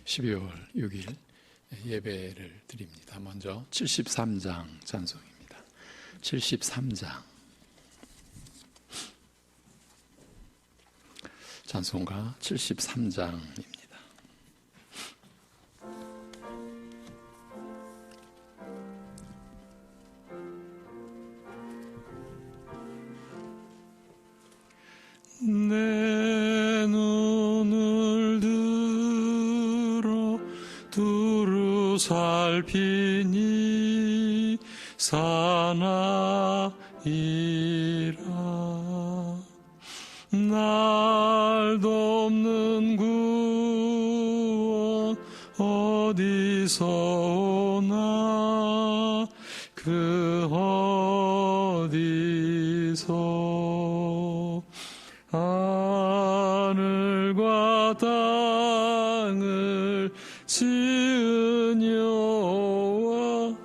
12월 6일 예배를 드립니다. 먼저 73장 찬송입니다. 73장 찬송가 73장입니다. 내 눈을 들어 두루 살피니 사나이라. 날 돕는 구원 어디서 오나 그 어디서. 하늘과 땅을 지은 여호와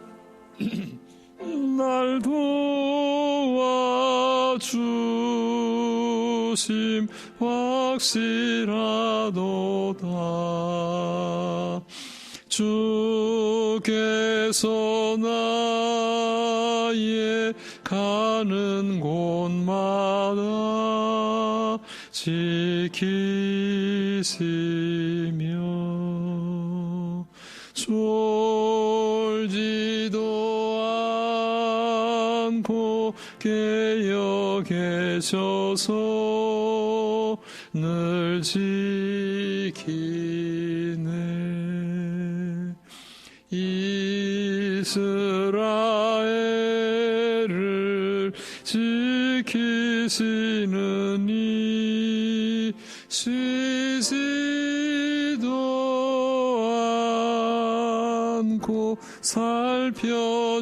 날 도와주심 확실하도다. 주께서 나의 가는 곳마다 지키시며 졸지도 않고 깨어 계셔서 늘 지키네. 이스라엘을 지키시는 이 쉬지도 않고 살펴주시네.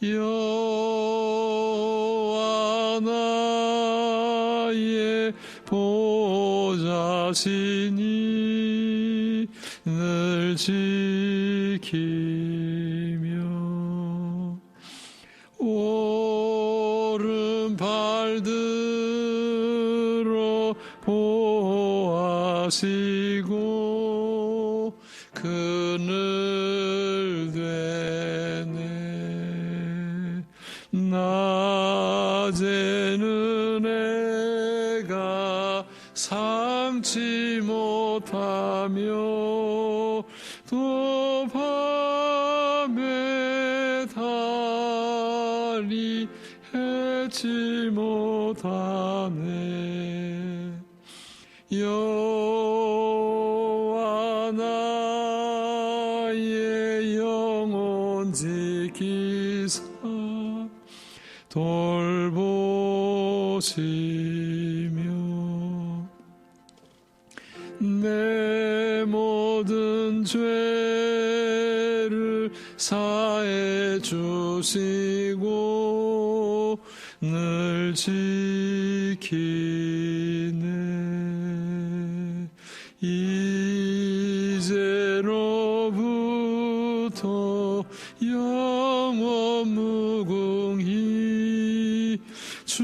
여호와 나의 보좌시니 늘 지키며 오른팔 들어 보호하시고 그늘 되네. 낮에는 해가 삼지 못하며 또 밤에 달이 해지 못하네. 여호와 나의 영혼 지키사 돌보시며 내 모든 죄를 사해 주시고 늘 지키네. 이제로부터 영원 무궁히 주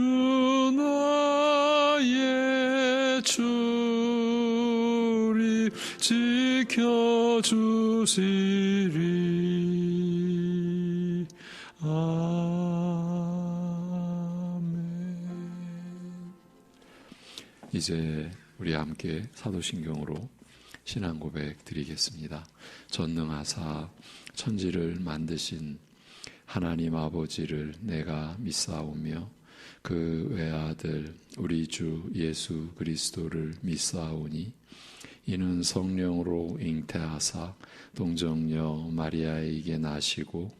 나의 주를 지켜주시리. 아멘. 이제 우리 함께 사도신경으로 신앙 고백 드리겠습니다. 전능하사 천지를 만드신 하나님 아버지를 내가 믿사오며 그 외아들 우리 주 예수 그리스도를 믿사오니 이는 성령으로 잉태하사 동정녀 마리아에게 나시고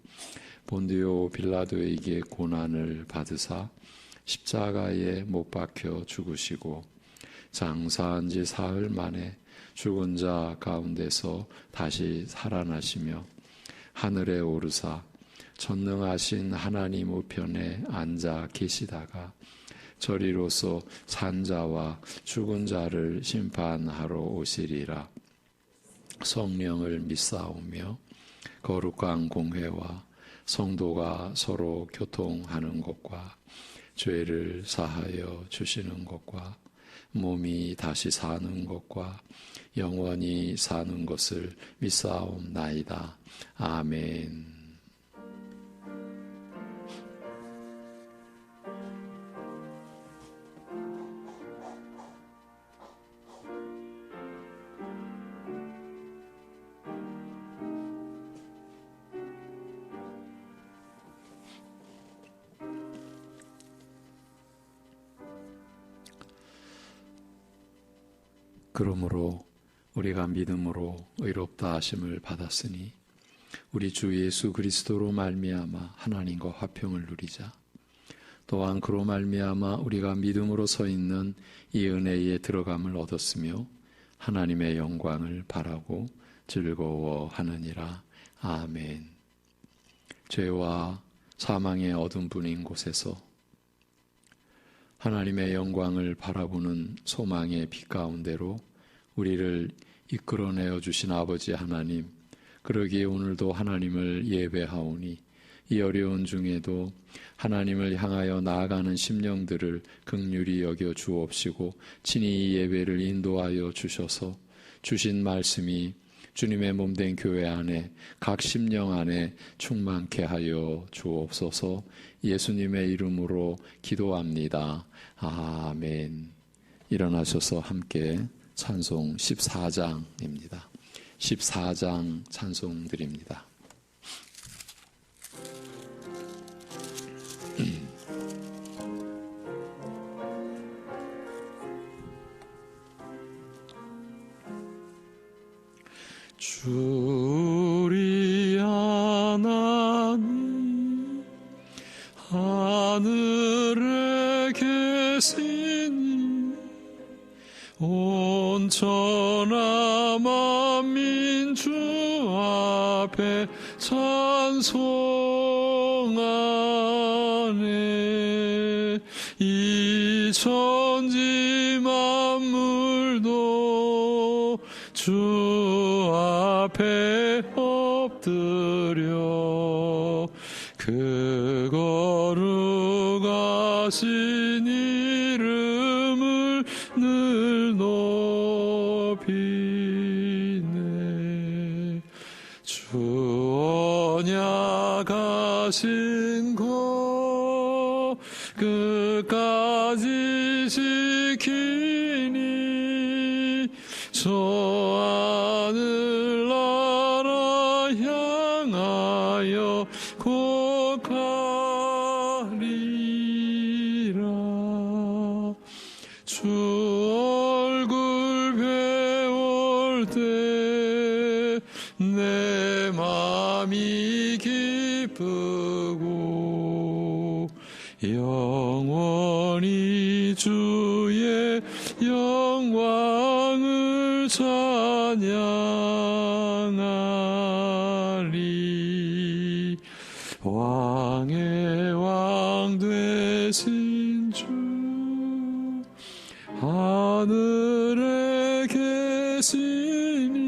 본디오 빌라도에게 고난을 받으사 십자가에 못 박혀 죽으시고 장사한 지 사흘 만에 죽은 자 가운데서 다시 살아나시며 하늘에 오르사 전능하신 하나님 우편에 앉아 계시다가 저리로서 산 자와 죽은 자를 심판하러 오시리라. 성령을 믿사오며 거룩한 공회와 성도가 서로 교통하는 것과 죄를 사하여 주시는 것과 몸이 다시 사는 것과 영원히 사는 것을 믿사옵나이다. 아멘. 그러므로 우리가 믿음으로 의롭다 하심을 받았으니 우리 주 예수 그리스도로 말미암아 하나님과 화평을 누리자. 또한 그로 말미암아 우리가 믿음으로 서 있는 이 은혜에 들어감을 얻었으며 하나님의 영광을 바라고 즐거워하느니라. 아멘. 죄와 사망의 어두운 분인 곳에서 하나님의 영광을 바라보는 소망의 빛 가운데로 우리를 이끌어내어 주신 아버지 하나님, 그러기에 오늘도 하나님을 예배하오니 이 어려운 중에도 하나님을 향하여 나아가는 심령들을 긍휼히 여겨 주옵시고 친히 이 예배를 인도하여 주셔서 주신 말씀이 주님의 몸된 교회 안에 각 심령 안에 충만케 하여 주옵소서. 예수님의 이름으로 기도합니다. 아멘. 일어나셔서 함께 찬송 14장입니다. 14장 찬송 드립니다. 주리 하나님 하늘에 계시니 온 천하 만민 주 앞에 찬송하네. 이 천지 만물도 주 앞에 엎드려 그 거룩하신 이름을 늘 높이네. 주 언약하신 것 끝까지 지키니 저 하늘나라 향하여 곧 가리라. 주 얼굴 배울 때 내 맘이 기쁘고 영원히 주의 영광을 찬양하리. 왕의 왕 되신 주 하늘에 계시니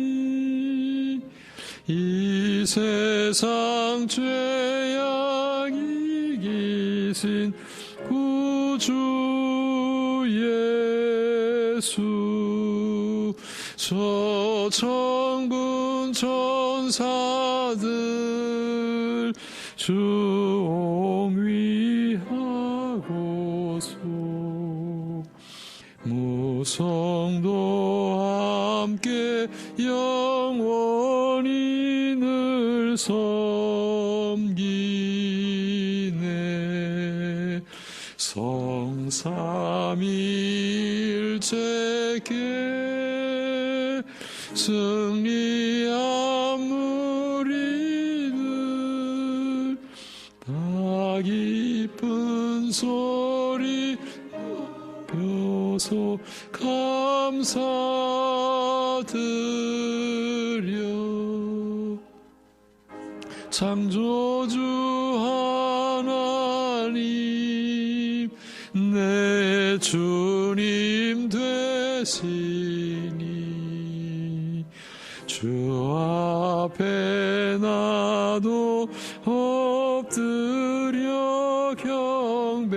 이 세상 죄악 이기신 구주 예수. 저 천군 천사들 주 옹위하고소 무성도 함께 영원히 늘 섬기네. 성삼위일체께 승리한 무리들 다 기쁜 소리 높여서 감사드려. 창조주 하나님 내 주님 되시니 주 앞에 나도 엎드려 경배하네.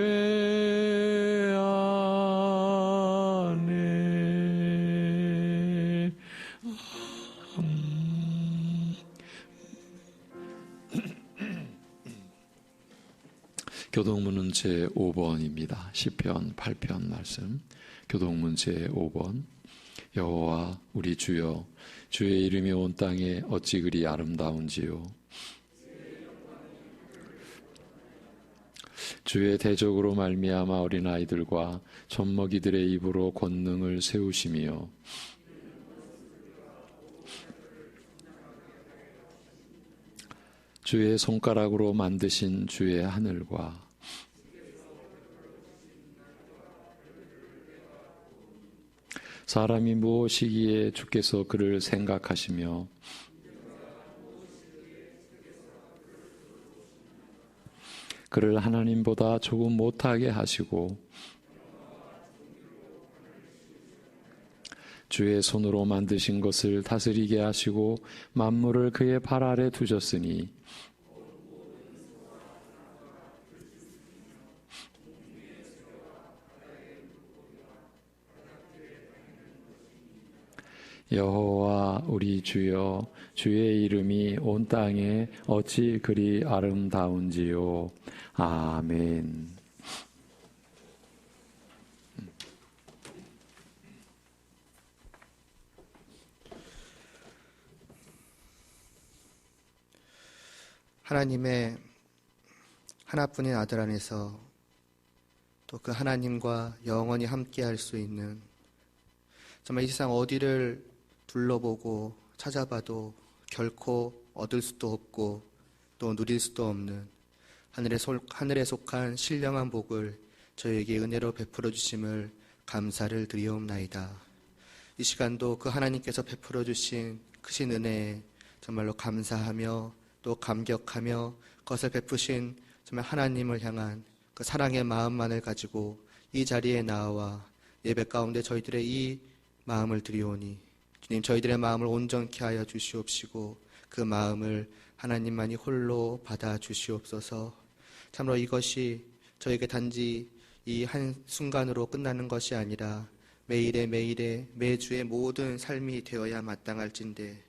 교동문은 제5번입니다. 시편 8편 말씀. 교동문 제5번. 여호와 우리 주여, 주의 이름이 온 땅에 어찌 그리 아름다운지요. 주의 대적으로 말미암아 어린아이들과 젖먹이들의 입으로 권능을 세우시며 주의 손가락으로 만드신 주의 하늘과 사람이 무엇이기에 주께서 그를 생각하시며 그를 하나님보다 조금 못하게 하시고 주의 손으로 만드신 것을 다스리게 하시고 만물을 그의 발 아래 두셨으니 여호와 우리 주여, 주의 이름이 온 땅에 어찌 그리 아름다운지요. 아멘. 하나님의 하나뿐인 아들 안에서 또 그 하나님과 영원히 함께할 수 있는, 정말 이 세상 어디를 둘러보고 찾아봐도 결코 얻을 수도 없고 또 누릴 수도 없는 하늘에 속한 신령한 복을 저희에게 은혜로 베풀어 주심을 감사를 드리옵나이다. 이 시간도 그 하나님께서 베풀어 주신 크신 은혜에 정말로 감사하며 또 감격하며 그것을 베푸신 정말 하나님을 향한 그 사랑의 마음만을 가지고 이 자리에 나와 예배 가운데 저희들의 이 마음을 드리오니 주님, 저희들의 마음을 온전케 하여 주시옵시고 그 마음을 하나님만이 홀로 받아 주시옵소서. 참으로 이것이 저에게 단지 이 한 순간으로 끝나는 것이 아니라 매일의 매주의 모든 삶이 되어야 마땅할진데,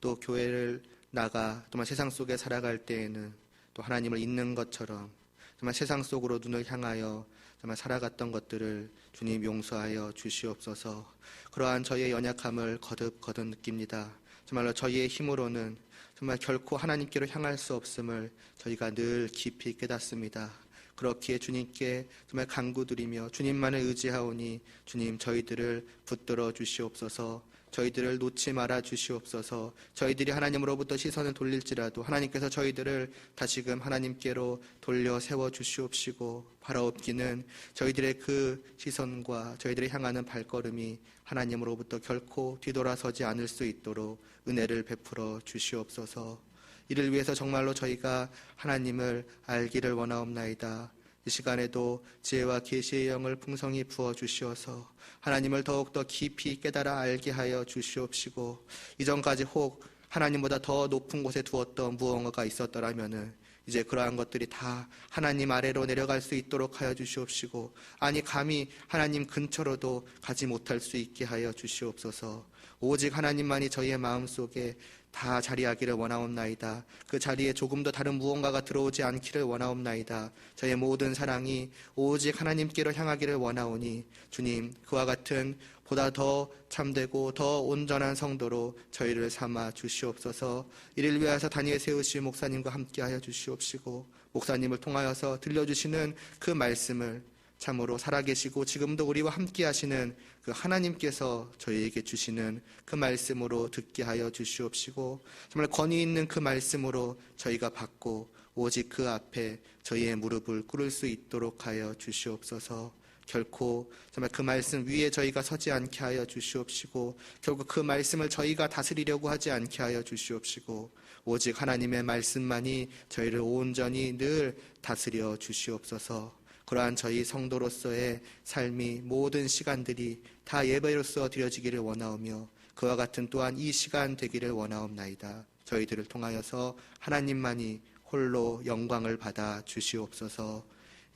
또 교회를 나가 정말 세상 속에 살아갈 때에는 또 하나님을 잊는 것처럼 정말 세상 속으로 눈을 향하여 정말 살아갔던 것들을 주님 용서하여 주시옵소서. 그러한 저희의 연약함을 거듭 느낍니다. 정말로 저희의 힘으로는 정말 결코 하나님께로 향할 수 없음을 저희가 늘 깊이 깨닫습니다. 그렇기에 주님께 정말 간구드리며 주님만을 의지하오니 주님, 저희들을 붙들어 주시옵소서. 저희들을 놓지 말아 주시옵소서. 저희들이 하나님으로부터 시선을 돌릴지라도 하나님께서 저희들을 다시금 하나님께로 돌려 세워 주시옵시고, 바라옵기는 저희들의 그 시선과 저희들이 향하는 발걸음이 하나님으로부터 결코 뒤돌아서지 않을 수 있도록 은혜를 베풀어 주시옵소서. 이를 위해서 정말로 저희가 하나님을 알기를 원하옵나이다. 이 시간에도 지혜와 계시의 영을 풍성히 부어 주시어서 하나님을 더욱더 깊이 깨달아 알게 하여 주시옵시고, 이전까지 혹 하나님보다 더 높은 곳에 두었던 무언가가 있었더라면은 이제 그러한 것들이 다 하나님 아래로 내려갈 수 있도록 하여 주시옵시고, 아니 감히 하나님 근처로도 가지 못할 수 있게 하여 주시옵소서. 오직 하나님만이 저희의 마음속에 다 자리하기를 원하옵나이다. 그 자리에 조금도 다른 무언가가 들어오지 않기를 원하옵나이다. 저의 모든 사랑이 오직 하나님께로 향하기를 원하오니 주님, 그와 같은 보다 더 참되고 더 온전한 성도로 저희를 삼아 주시옵소서. 이를 위하여서 단위에 세우신 목사님과 함께하여 주시옵시고, 목사님을 통하여서 들려주시는 그 말씀을 참으로 살아계시고 지금도 우리와 함께 하시는 그 하나님께서 저희에게 주시는 그 말씀으로 듣게 하여 주시옵시고, 정말 권위 있는 그 말씀으로 저희가 받고 오직 그 앞에 저희의 무릎을 꿇을 수 있도록 하여 주시옵소서. 결코 정말 그 말씀 위에 저희가 서지 않게 하여 주시옵시고, 결국 그 말씀을 저희가 다스리려고 하지 않게 하여 주시옵시고, 오직 하나님의 말씀만이 저희를 온전히 늘 다스려 주시옵소서. 그러한 저희 성도로서의 삶이 모든 시간들이 다 예배로서 드려지기를 원하오며, 그와 같은 또한 이 시간 되기를 원하옵나이다. 저희들을 통하여서 하나님만이 홀로 영광을 받아 주시옵소서.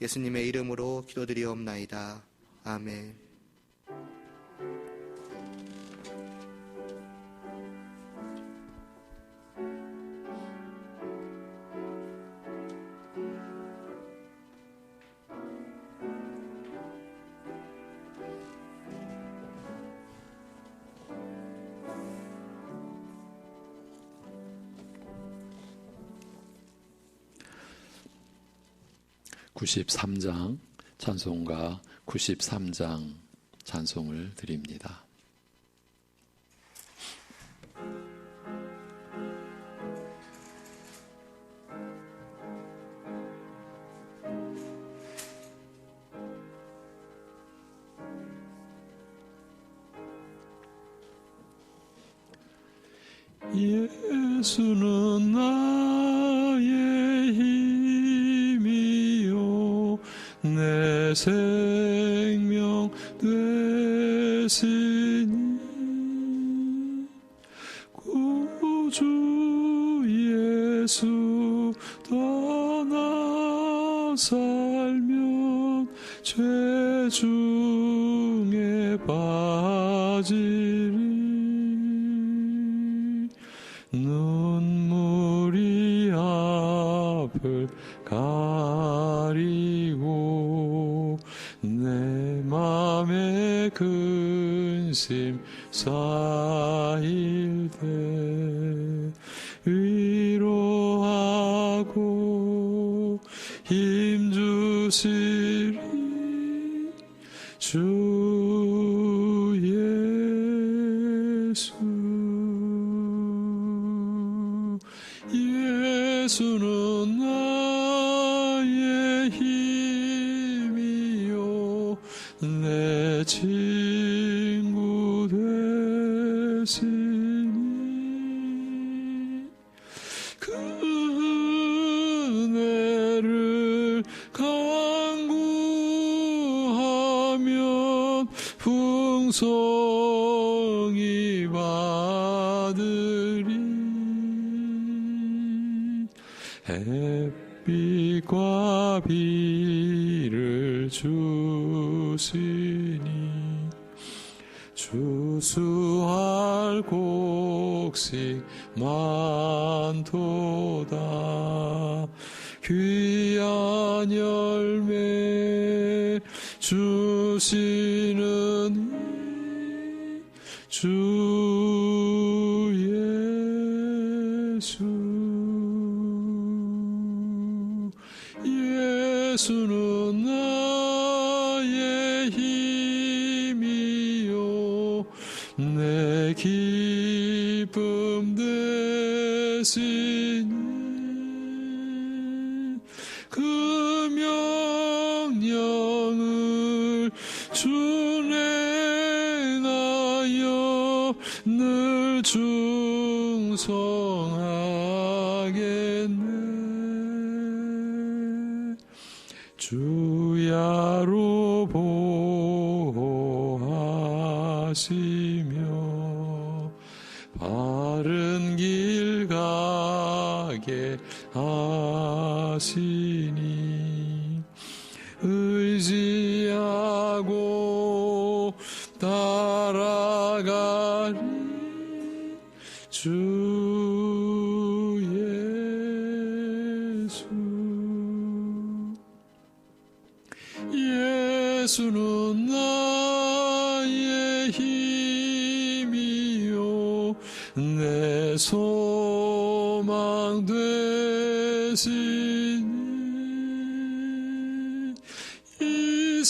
예수님의 이름으로 기도드리옵나이다. 아멘. 93장 찬송가 93장 찬송을 드립니다. 예수는 나의 힘이요 내 생명 되시니 구주 예수 떠나 살면 죄 중에 빠지리 눈물이 앞을 가리고 내 맘에 근심 쌓일 때 위로하고 힘주시리 주 예수. 예수는 나의 힘이요 내 친구 되시니 그 은혜를 간구하면 풍성히 받으리 햇빛과 비를 주시니 주수할 곡식 많도다 귀한 열매 주시는 주 예수. 예수는 나의 힘이요 내 기쁨 되시니 그 명령을 준행하여 늘 충성하겠네 주야로 보호하시며 바른 길 가게 하시니 의지하고 따라가리 주 예수. 예수는 나의 힘이요 내 소망 되시니 이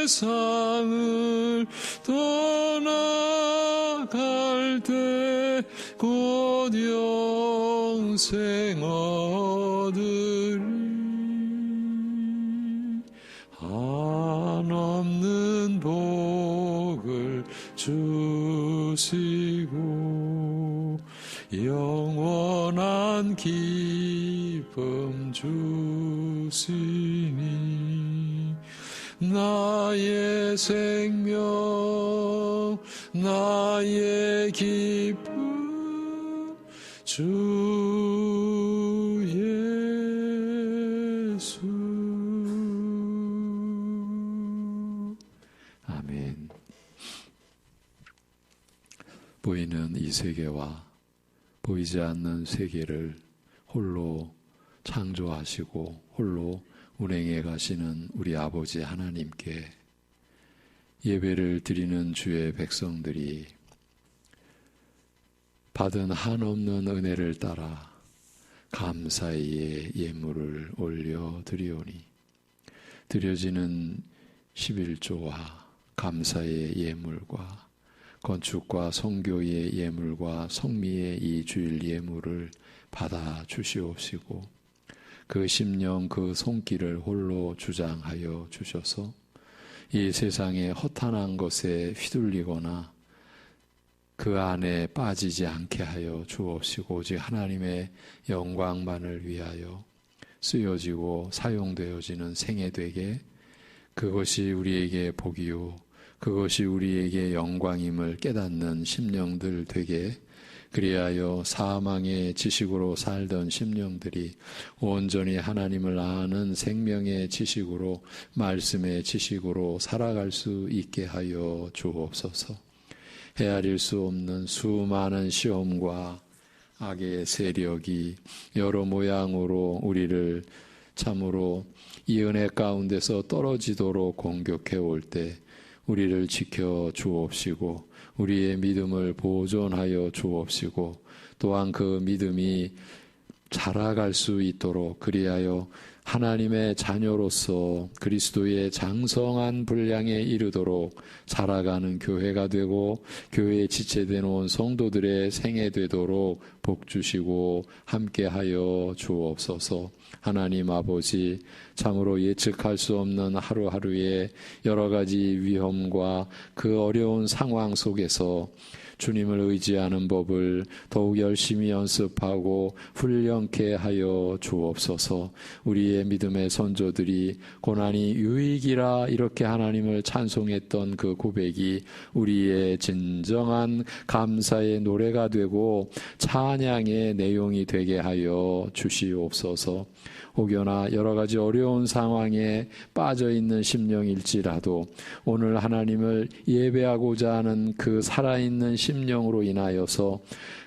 세상을 떠나갈 때 곧 영생 얻으리 한없는 복을 주시고 영원한 기쁨 주시니 나의 생명 나의 기쁨 주 예수. 아멘. 보이는 이 세계와 보이지 않는 세계를 홀로 창조하시고 홀로 운행해 가시는 우리 아버지 하나님께 예배를 드리는 주의 백성들이 받은 한없는 은혜를 따라 감사의 예물을 올려 드리오니 드려지는 11조와 감사의 예물과 건축과 성교의 예물과 성미의 이 주일 예물을 받아 주시옵시고 그 심령 그 손길을 홀로 주장하여 주셔서 이 세상의 허탄한 것에 휘둘리거나 그 안에 빠지지 않게 하여 주옵시고 오직 하나님의 영광만을 위하여 쓰여지고 사용되어지는 생애 되게 그것이 우리에게 복이요 그것이 우리에게 영광임을 깨닫는 심령들 되게 그리하여 사망의 지식으로 살던 심령들이 온전히 하나님을 아는 생명의 지식으로 말씀의 지식으로 살아갈 수 있게 하여 주옵소서. 헤아릴 수 없는 수많은 시험과 악의 세력이 여러 모양으로 우리를 참으로 이 은혜 가운데서 떨어지도록 공격해 올 때 우리를 지켜 주옵시고 우리의 믿음을 보존하여 주옵시고 또한 그 믿음이 자라갈 수 있도록 그리하여 하나님의 자녀로서 그리스도의 장성한 분량에 이르도록 자라가는 교회가 되고 교회에 지체된 온 성도들의 생애 되도록 복 주시고 함께하여 주옵소서. 하나님 아버지 참으로 예측할 수 없는 하루하루의 여러 가지 위험과 그 어려운 상황 속에서 주님을 의지하는 법을 더욱 열심히 연습하고 훈련케 하여 주옵소서. 우리의 믿음의 선조들이 고난이 유익이라 이렇게 하나님을 찬송했던 그 고백이 우리의 진정한 감사의 노래가 되고 찬양의 내용이 되게 하여 주시옵소서. 혹여나 여러 가지 어려운 상황에 빠져 있는 심령일지라도 오늘 하나님을 예배하고자 하는 그 살아있는 심령으로 인하여서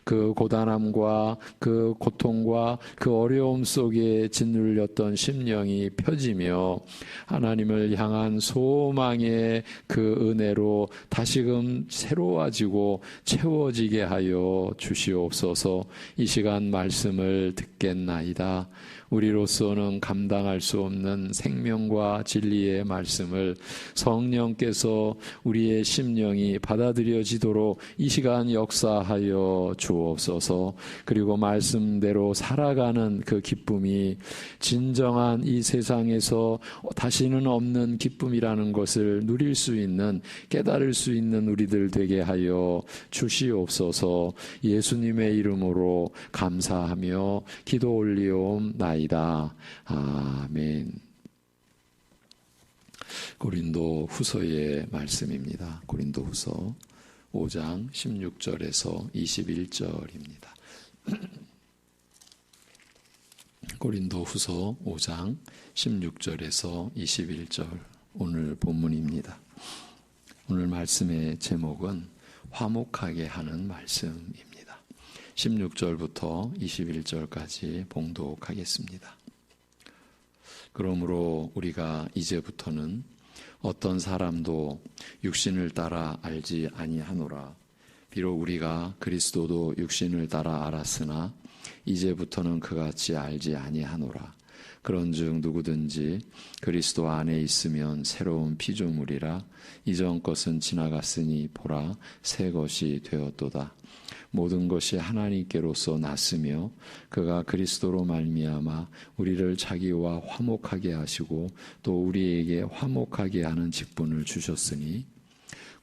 그 고단함과 그 고통과 그 어려움 속에 짓눌렸던 심령이 펴지며 하나님을 향한 소망의 그 은혜로 다시금 새로워지고 채워지게 하여 주시옵소서. 이 시간 말씀을 듣겠나이다. 우리로서는 감당할 수 없는 생명과 진리의 말씀을 성령께서 우리의 심령이 받아들여지도록 이 시간 역사하여 주옵소서. 그리고 말씀대로 살아가는 그 기쁨이 진정한 이 세상에서 다시는 없는 기쁨이라는 것을 누릴 수 있는 깨달을 수 있는 우리들 되게 하여 주시옵소서. 예수님의 이름으로 감사하며 기도 올리옵나이다. 아멘. 고린도 후서의 말씀입니다. 고린도 후서 5장 16절에서 21절입니다. 고린도 후서 5장 16절에서 21절 오늘 본문입니다. 오늘 말씀의 제목은 화목하게 하는 말씀입니다. 16절부터 21절까지 봉독하겠습니다. 그러므로 우리가 이제부터는 어떤 사람도 육신을 따라 알지 아니하노라. 비록 우리가 그리스도도 육신을 따라 알았으나 이제부터는 그같이 알지 아니하노라. 그런즉 누구든지 그리스도 안에 있으면 새로운 피조물이라. 이전 것은 지나갔으니 보라 새 것이 되었도다. 모든 것이 하나님께로서 났으며 그가 그리스도로 말미암아 우리를 자기와 화목하게 하시고 또 우리에게 화목하게 하는 직분을 주셨으니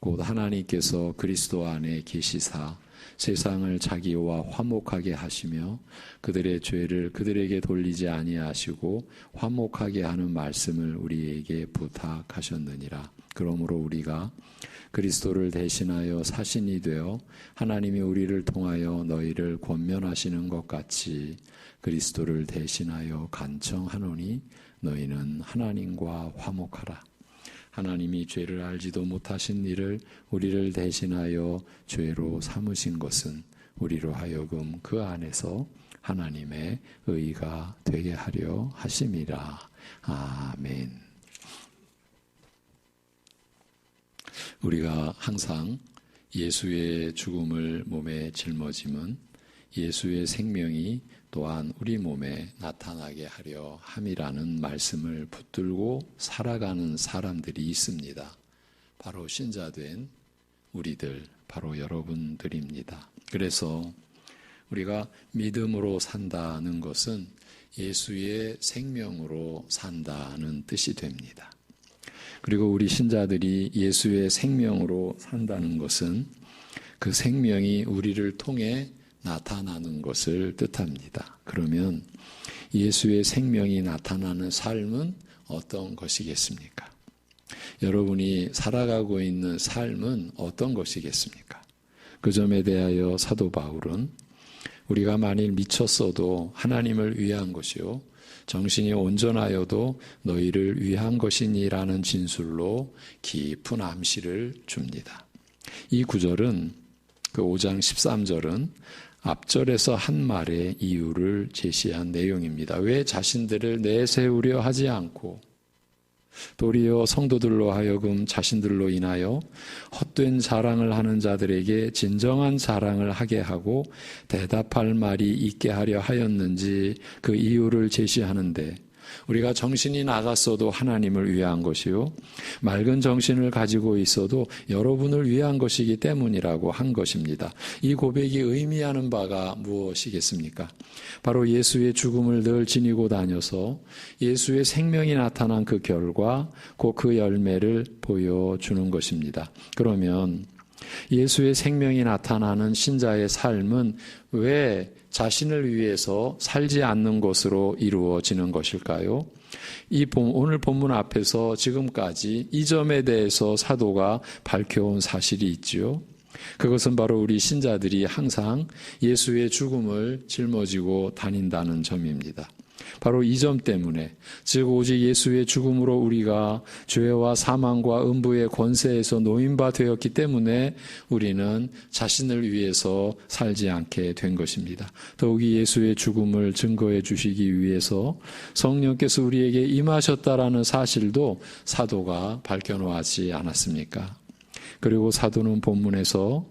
곧 하나님께서 그리스도 안에 계시사 세상을 자기와 화목하게 하시며 그들의 죄를 그들에게 돌리지 아니하시고 화목하게 하는 말씀을 우리에게 부탁하셨느니라. 그러므로 우리가 그리스도를 대신하여 사신이 되어 하나님이 우리를 통하여 너희를 권면하시는 것 같이 그리스도를 대신하여 간청하노니 너희는 하나님과 화목하라. 하나님이 죄를 알지도 못하신 이를 우리를 대신하여 죄로 삼으신 것은 우리로 하여금 그 안에서 하나님의 의가 되게 하려 하심이라. 아멘. 우리가 항상 예수의 죽음을 몸에 짊어짐은 예수의 생명이 또한 우리 몸에 나타나게 하려 함이라는 말씀을 붙들고 살아가는 사람들이 있습니다. 바로 신자된 우리들, 바로 여러분들입니다. 그래서 우리가 믿음으로 산다는 것은 예수의 생명으로 산다는 뜻이 됩니다. 그리고 우리 신자들이 예수의 생명으로 산다는 것은 그 생명이 우리를 통해 나타나는 것을 뜻합니다. 그러면 예수의 생명이 나타나는 삶은 어떤 것이겠습니까? 여러분이 살아가고 있는 삶은 어떤 것이겠습니까? 그 점에 대하여 사도 바울은 우리가 만일 미쳤어도 하나님을 위한 것이요 정신이 온전하여도 너희를 위한 것이니라는 진술로 깊은 암시를 줍니다. 이 구절은 그 5장 13절은 앞절에서 한 말의 이유를 제시한 내용입니다. 왜 자신들을 내세우려 하지 않고 도리어 성도들로 하여금 자신들로 인하여 헛된 자랑을 하는 자들에게 진정한 자랑을 하게 하고 대답할 말이 있게 하려 하였는지 그 이유를 제시하는데 우리가 정신이 나갔어도 하나님을 위한 것이요 맑은 정신을 가지고 있어도 여러분을 위한 것이기 때문이라고 한 것입니다. 이 고백이 의미하는 바가 무엇이겠습니까? 바로 예수의 죽음을 늘 지니고 다녀서 예수의 생명이 나타난 그 결과 곧 그 열매를 보여주는 것입니다. 그러면 예수의 생명이 나타나는 신자의 삶은 왜 자신을 위해서 살지 않는 것으로 이루어지는 것일까요? 오늘 본문 앞에서 지금까지 이 점에 대해서 사도가 밝혀온 사실이 있지요. 그것은 바로 우리 신자들이 항상 예수의 죽음을 짊어지고 다닌다는 점입니다. 바로 이 점 때문에 즉 오직 예수의 죽음으로 우리가 죄와 사망과 음부의 권세에서 노인바 되었기 때문에 우리는 자신을 위해서 살지 않게 된 것입니다. 더욱이 예수의 죽음을 증거해 주시기 위해서 성령께서 우리에게 임하셨다라는 사실도 사도가 밝혀놓지 않았습니까? 그리고 사도는 본문에서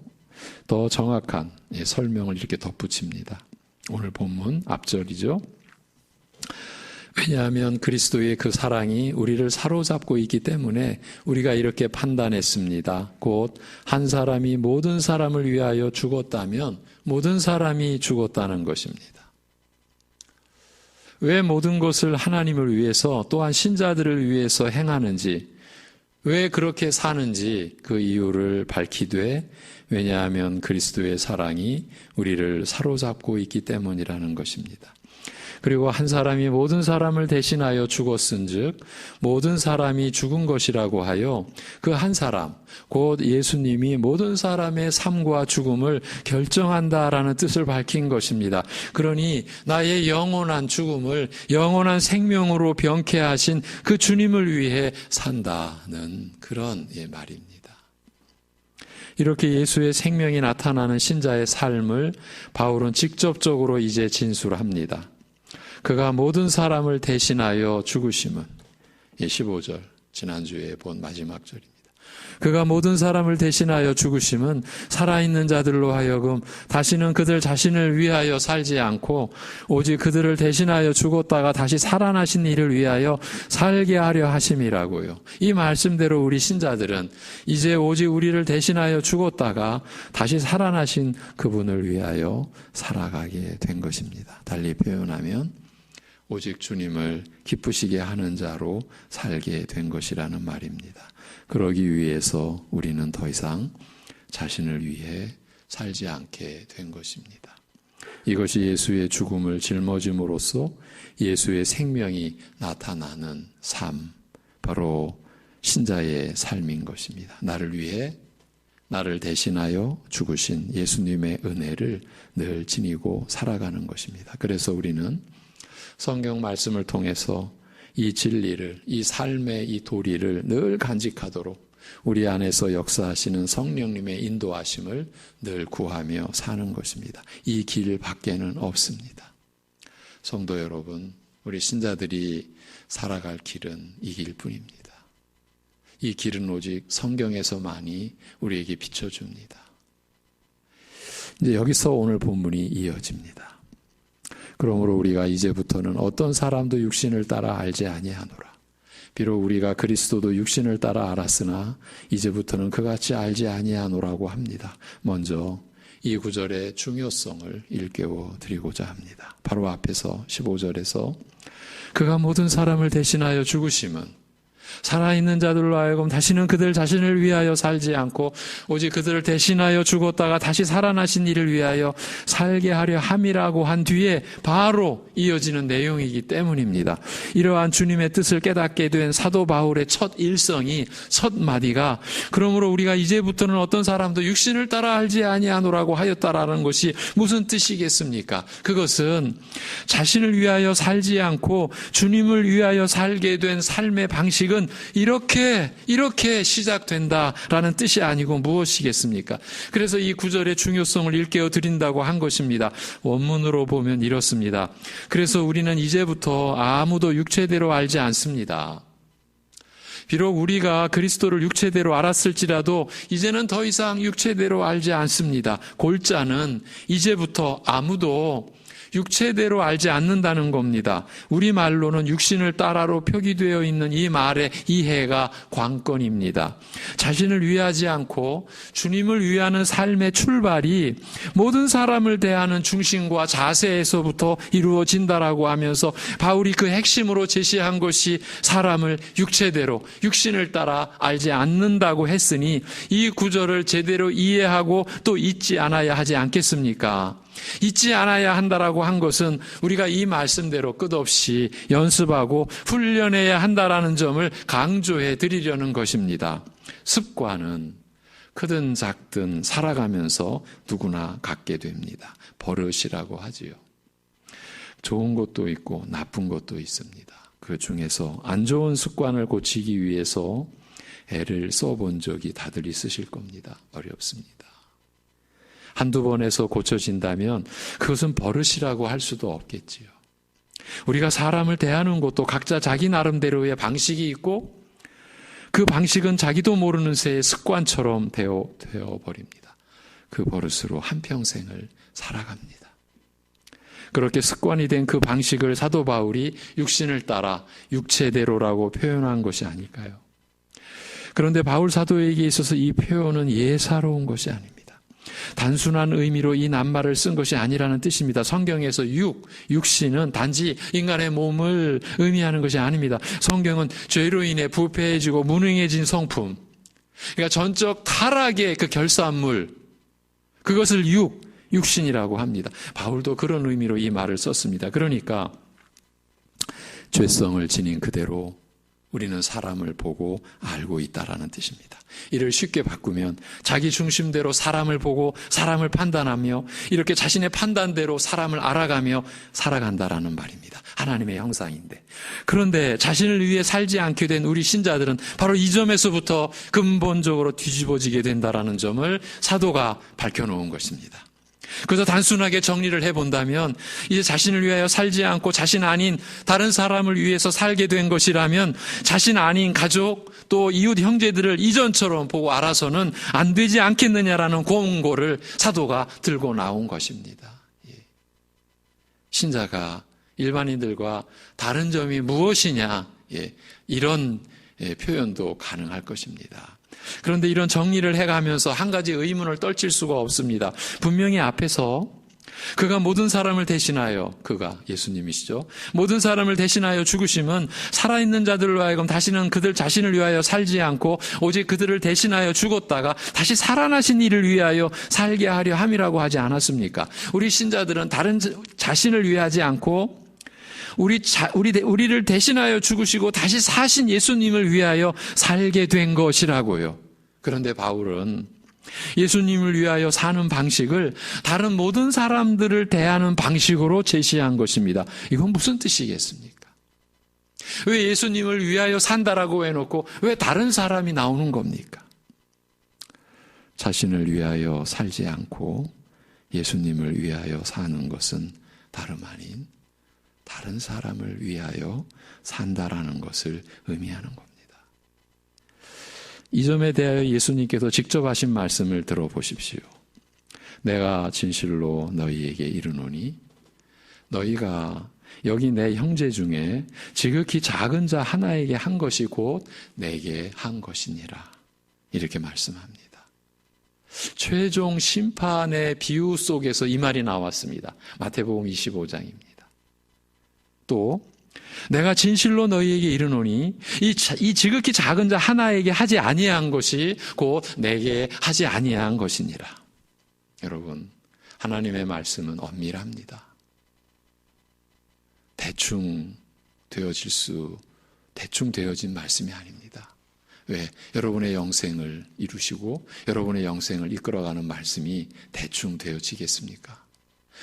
더 정확한 설명을 이렇게 덧붙입니다. 오늘 본문 앞절이죠. 왜냐하면 그리스도의 그 사랑이 우리를 사로잡고 있기 때문에 우리가 이렇게 판단했습니다. 곧 한 사람이 모든 사람을 위하여 죽었다면 모든 사람이 죽었다는 것입니다. 왜 모든 것을 하나님을 위해서 또한 신자들을 위해서 행하는지 왜 그렇게 사는지 그 이유를 밝히되 왜냐하면 그리스도의 사랑이 우리를 사로잡고 있기 때문이라는 것입니다. 그리고 한 사람이 모든 사람을 대신하여 죽었은즉 모든 사람이 죽은 것이라고 하여 그 한 사람 곧 예수님이 모든 사람의 삶과 죽음을 결정한다라는 뜻을 밝힌 것입니다. 그러니 나의 영원한 죽음을 영원한 생명으로 병케하신 그 주님을 위해 산다는 그런 말입니다. 이렇게 예수의 생명이 나타나는 신자의 삶을 바울은 직접적으로 이제 진술합니다. 그가 모든 사람을 대신하여 죽으심은 15절 지난주에 본 마지막 절입니다. 그가 모든 사람을 대신하여 죽으심은 살아있는 자들로 하여금 다시는 그들 자신을 위하여 살지 않고 오직 그들을 대신하여 죽었다가 다시 살아나신 이를 위하여 살게 하려 하심이라고요. 이 말씀대로 우리 신자들은 이제 오직 우리를 대신하여 죽었다가 다시 살아나신 그분을 위하여 살아가게 된 것입니다. 달리 표현하면 오직 주님을 기쁘시게 하는 자로 살게 된 것이라는 말입니다. 그러기 위해서 우리는 더 이상 자신을 위해 살지 않게 된 것입니다. 이것이 예수의 죽음을 짊어짐으로써 예수의 생명이 나타나는 삶, 바로 신자의 삶인 것입니다. 나를 위해 나를 대신하여 죽으신 예수님의 은혜를 늘 지니고 살아가는 것입니다. 그래서 우리는 성경 말씀을 통해서 이 진리를, 이 삶의 이 도리를 늘 간직하도록 우리 안에서 역사하시는 성령님의 인도하심을 늘 구하며 사는 것입니다. 이 길 밖에는 없습니다. 성도 여러분, 우리 신자들이 살아갈 길은 이 길뿐입니다. 이 길은 오직 성경에서만이 우리에게 비춰줍니다. 이제 여기서 오늘 본문이 이어집니다. 그러므로 우리가 이제부터는 어떤 사람도 육신을 따라 알지 아니하노라. 비록 우리가 그리스도도 육신을 따라 알았으나 이제부터는 그같이 알지 아니하노라고 합니다. 먼저 이 구절의 중요성을 일깨워 드리고자 합니다. 바로 앞에서 15절에서 그가 모든 사람을 대신하여 죽으심은 살아있는 자들로 하여금 다시는 그들 자신을 위하여 살지 않고 오직 그들을 대신하여 죽었다가 다시 살아나신 이를 위하여 살게 하려 함이라고 한 뒤에 바로 이어지는 내용이기 때문입니다. 이러한 주님의 뜻을 깨닫게 된 사도 바울의 첫 일성이, 첫 마디가 그러므로 우리가 이제부터는 어떤 사람도 육신을 따라 알지 아니하노라고 하였다라는 것이 무슨 뜻이겠습니까? 그것은 자신을 위하여 살지 않고 주님을 위하여 살게 된 삶의 방식은 이렇게 시작된다라는 뜻이 아니고 무엇이겠습니까? 그래서 이 구절의 중요성을 일깨워 드린다고 한 것입니다. 원문으로 보면 이렇습니다. 그래서 우리는 이제부터 아무도 육체대로 알지 않습니다. 비록 우리가 그리스도를 육체대로 알았을지라도 이제는 더 이상 육체대로 알지 않습니다. 골자는 이제부터 아무도 육체대로 알지 않는다는 겁니다. 우리말로는 육신을 따라로 표기되어 있는 이 말의 이해가 관건입니다. 자신을 위하지 않고 주님을 위하는 삶의 출발이 모든 사람을 대하는 중심과 자세에서부터 이루어진다라고 하면서 바울이 그 핵심으로 제시한 것이 사람을 육체대로, 육신을 따라 알지 않는다고 했으니 이 구절을 제대로 이해하고 또 잊지 않아야 하지 않겠습니까? 잊지 않아야 한다라고 한 것은 우리가 이 말씀대로 끝없이 연습하고 훈련해야 한다라는 점을 강조해 드리려는 것입니다. 습관은 크든 작든 살아가면서 누구나 갖게 됩니다. 버릇이라고 하지요. 좋은 것도 있고 나쁜 것도 있습니다. 그 중에서 안 좋은 습관을 고치기 위해서 애를 써본 적이 다들 있으실 겁니다. 어렵습니다. 한두 번에서 고쳐진다면 그것은 버릇이라고 할 수도 없겠지요. 우리가 사람을 대하는 것도 각자 자기 나름대로의 방식이 있고 그 방식은 자기도 모르는 새의 습관처럼 되어버립니다. 그 버릇으로 한평생을 살아갑니다. 그렇게 습관이 된 그 방식을 사도 바울이 육신을 따라 육체대로라고 표현한 것이 아닐까요? 그런데 바울 사도에게 있어서 이 표현은 예사로운 것이 아닙니다. 단순한 의미로 이 낱말을 쓴 것이 아니라는 뜻입니다. 성경에서 육신은 단지 인간의 몸을 의미하는 것이 아닙니다. 성경은 죄로 인해 부패해지고 무능해진 성품, 그러니까 전적 타락의 그 결산물, 그것을 육신이라고 합니다. 바울도 그런 의미로 이 말을 썼습니다. 그러니까 죄성을 지닌 그대로 우리는 사람을 보고 알고 있다라는 뜻입니다. 이를 쉽게 바꾸면 자기 중심대로 사람을 보고 사람을 판단하며 이렇게 자신의 판단대로 사람을 알아가며 살아간다라는 말입니다. 하나님의 형상인데. 그런데 자신을 위해 살지 않게 된 우리 신자들은 바로 이 점에서부터 근본적으로 뒤집어지게 된다라는 점을 사도가 밝혀놓은 것입니다. 그래서 단순하게 정리를 해본다면 이제 자신을 위하여 살지 않고 자신 아닌 다른 사람을 위해서 살게 된 것이라면 자신 아닌 가족 또 이웃 형제들을 이전처럼 보고 알아서는 안 되지 않겠느냐라는 권고를 사도가 들고 나온 것입니다. 신자가 일반인들과 다른 점이 무엇이냐, 이런 표현도 가능할 것입니다. 그런데 이런 정리를 해가면서 한 가지 의문을 떨칠 수가 없습니다. 분명히 앞에서 그가 모든 사람을 대신하여, 그가 예수님이시죠. 모든 사람을 대신하여 죽으심은 살아있는 자들로 하여금 다시는 그들 자신을 위하여 살지 않고 오직 그들을 대신하여 죽었다가 다시 살아나신 이를 위하여 살게 하려 함이라고 하지 않았습니까? 우리 신자들은 다른 자신을 위하지 않고 우리를 대신하여 죽으시고 다시 사신 예수님을 위하여 살게 된 것이라고요. 그런데 바울은 예수님을 위하여 사는 방식을 다른 모든 사람들을 대하는 방식으로 제시한 것입니다. 이건 무슨 뜻이겠습니까? 왜 예수님을 위하여 산다라고 해놓고 왜 다른 사람이 나오는 겁니까? 자신을 위하여 살지 않고 예수님을 위하여 사는 것은 다름 아닌 다른 사람을 위하여 산다라는 것을 의미하는 겁니다. 이 점에 대하여 예수님께서 직접 하신 말씀을 들어보십시오. 내가 진실로 너희에게 이르노니 너희가 여기 내 형제 중에 지극히 작은 자 하나에게 한 것이 곧 내게 한 것이니라. 이렇게 말씀합니다. 최종 심판의 비유 속에서 이 말이 나왔습니다. 마태복음 25장입니다. 또 내가 진실로 너희에게 이르노니 이 지극히 작은 자 하나에게 하지 아니한 것이 곧 내게 하지 아니한 것이니라. 여러분, 하나님의 말씀은 엄밀합니다. 대충 되어진 말씀이 아닙니다. 왜? 여러분의 영생을 이루시고 여러분의 영생을 이끌어가는 말씀이 대충 되어지겠습니까?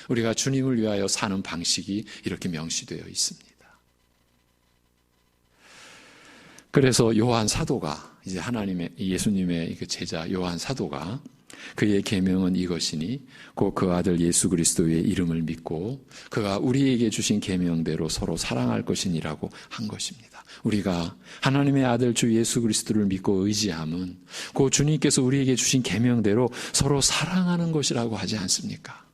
우리가 주님을 위하여 사는 방식이 이렇게 명시되어 있습니다. 그래서 요한 사도가 이제 예수님의 그 제자 요한 사도가 그의 계명은 이것이니 곧 그 아들 예수 그리스도의 이름을 믿고 그가 우리에게 주신 계명대로 서로 사랑할 것이니라고 한 것입니다. 우리가 하나님의 아들 주 예수 그리스도를 믿고 의지함은 그 주님께서 우리에게 주신 계명대로 서로 사랑하는 것이라고 하지 않습니까?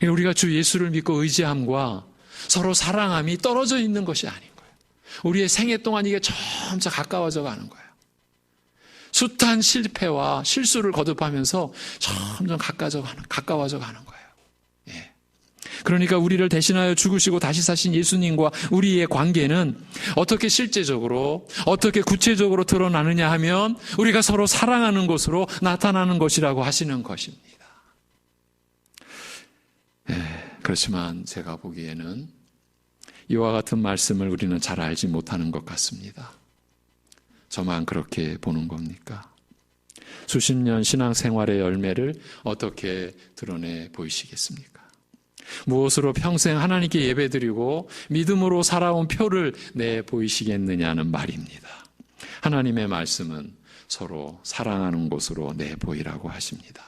우리가 주 예수를 믿고 의지함과 서로 사랑함이 떨어져 있는 것이 아닌 거예요. 우리의 생애 동안 이게 점차 가까워져 가는 거예요. 숱한 실패와 실수를 거듭하면서 점점 가까워져 가는 거예요. 예. 그러니까 우리를 대신하여 죽으시고 다시 사신 예수님과 우리의 관계는 어떻게 실제적으로, 어떻게 구체적으로 드러나느냐 하면 우리가 서로 사랑하는 것으로 나타나는 것이라고 하시는 것입니다. 예. 그렇지만 제가 보기에는 이와 같은 말씀을 우리는 잘 알지 못하는 것 같습니다. 저만 그렇게 보는 겁니까? 수십 년 신앙생활의 열매를 어떻게 드러내 보이시겠습니까? 무엇으로 평생 하나님께 예배드리고 믿음으로 살아온 표를 내 보이시겠느냐는 말입니다. 하나님의 말씀은 서로 사랑하는 곳으로 내 보이라고 하십니다.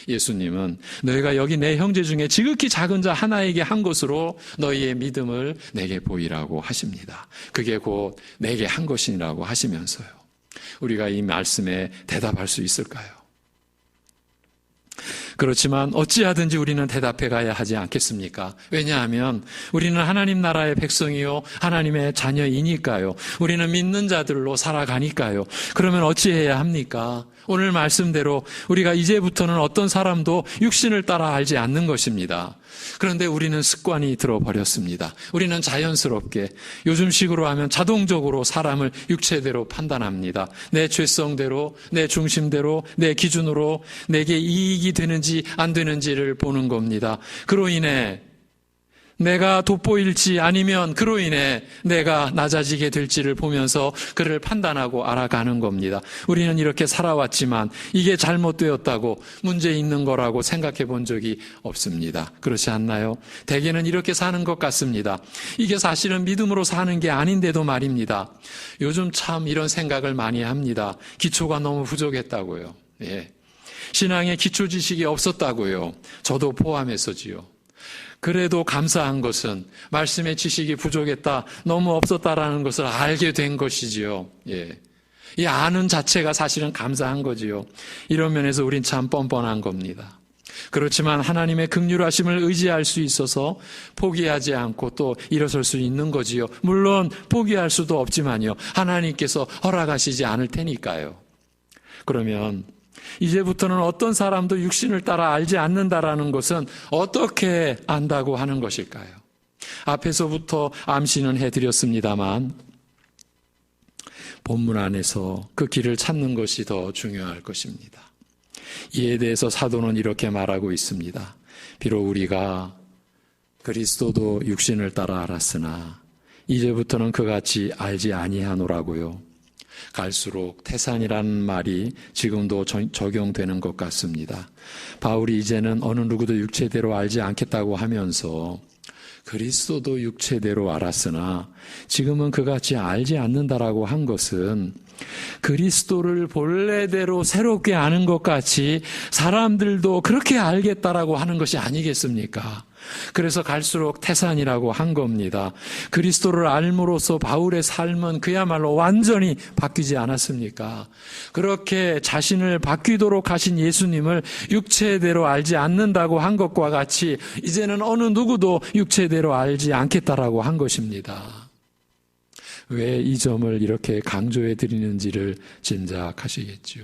예수님은 너희가 여기 내 형제 중에 지극히 작은 자 하나에게 한 것으로 너희의 믿음을 내게 보이라고 하십니다. 그게 곧 내게 한 것이라고 하시면서요. 우리가 이 말씀에 대답할 수 있을까요? 그렇지만 어찌하든지 우리는 대답해 가야 하지 않겠습니까? 왜냐하면 우리는 하나님 나라의 백성이요 하나님의 자녀이니까요. 우리는 믿는 자들로 살아가니까요. 그러면 어찌해야 합니까? 오늘 말씀대로 우리가 이제부터는 어떤 사람도 육신을 따라 알지 않는 것입니다. 그런데 우리는 습관이 들어버렸습니다. 우리는 자연스럽게 요즘식으로 하면 자동적으로 사람을 육체대로 판단합니다. 내 죄성대로, 내 중심대로, 내 기준으로 내게 이익이 되는지 안 되는지를 보는 겁니다. 그로 인해 내가 돋보일지 아니면 그로 인해 내가 낮아지게 될지를 보면서 그를 판단하고 알아가는 겁니다. 우리는 이렇게 살아왔지만 이게 잘못되었다고 문제 있는 거라고 생각해 본 적이 없습니다. 그렇지 않나요? 대개는 이렇게 사는 것 같습니다. 이게 사실은 믿음으로 사는 게 아닌데도 말입니다. 요즘 참 이런 생각을 많이 합니다. 기초가 너무 부족했다고요. 예. 신앙의 기초 지식이 없었다고요. 저도 포함해서지요. 그래도 감사한 것은 말씀의 지식이 부족했다, 너무 없었다라는 것을 알게 된 것이지요. 예. 이 아는 자체가 사실은 감사한 거지요. 이런 면에서 우린 참 뻔뻔한 겁니다. 그렇지만 하나님의 긍휼하심을 의지할 수 있어서 포기하지 않고 또 일어설 수 있는 거지요. 물론 포기할 수도 없지만요. 하나님께서 허락하시지 않을 테니까요. 그러면 이제부터는 어떤 사람도 육신을 따라 알지 않는다라는 것은 어떻게 안다고 하는 것일까요? 앞에서부터 암시는 해드렸습니다만 본문 안에서 그 길을 찾는 것이 더 중요할 것입니다. 이에 대해서 사도는 이렇게 말하고 있습니다. 비록 우리가 그리스도도 육신을 따라 알았으나 이제부터는 그같이 알지 아니하노라고요. 갈수록 태산이라는 말이 지금도 적용되는 것 같습니다. 바울이 이제는 어느 누구도 육체대로 알지 않겠다고 하면서 그리스도도 육체대로 알았으나 지금은 그같이 알지 않는다라고 한 것은 그리스도를 본래대로 새롭게 아는 것 같이 사람들도 그렇게 알겠다라고 하는 것이 아니겠습니까? 그래서 갈수록 태산이라고 한 겁니다. 그리스도를 알므로써 바울의 삶은 그야말로 완전히 바뀌지 않았습니까? 그렇게 자신을 바뀌도록 하신 예수님을 육체대로 알지 않는다고 한 것과 같이 이제는 어느 누구도 육체대로 알지 않겠다라고 한 것입니다. 왜 이 점을 이렇게 강조해 드리는지를 짐작하시겠죠.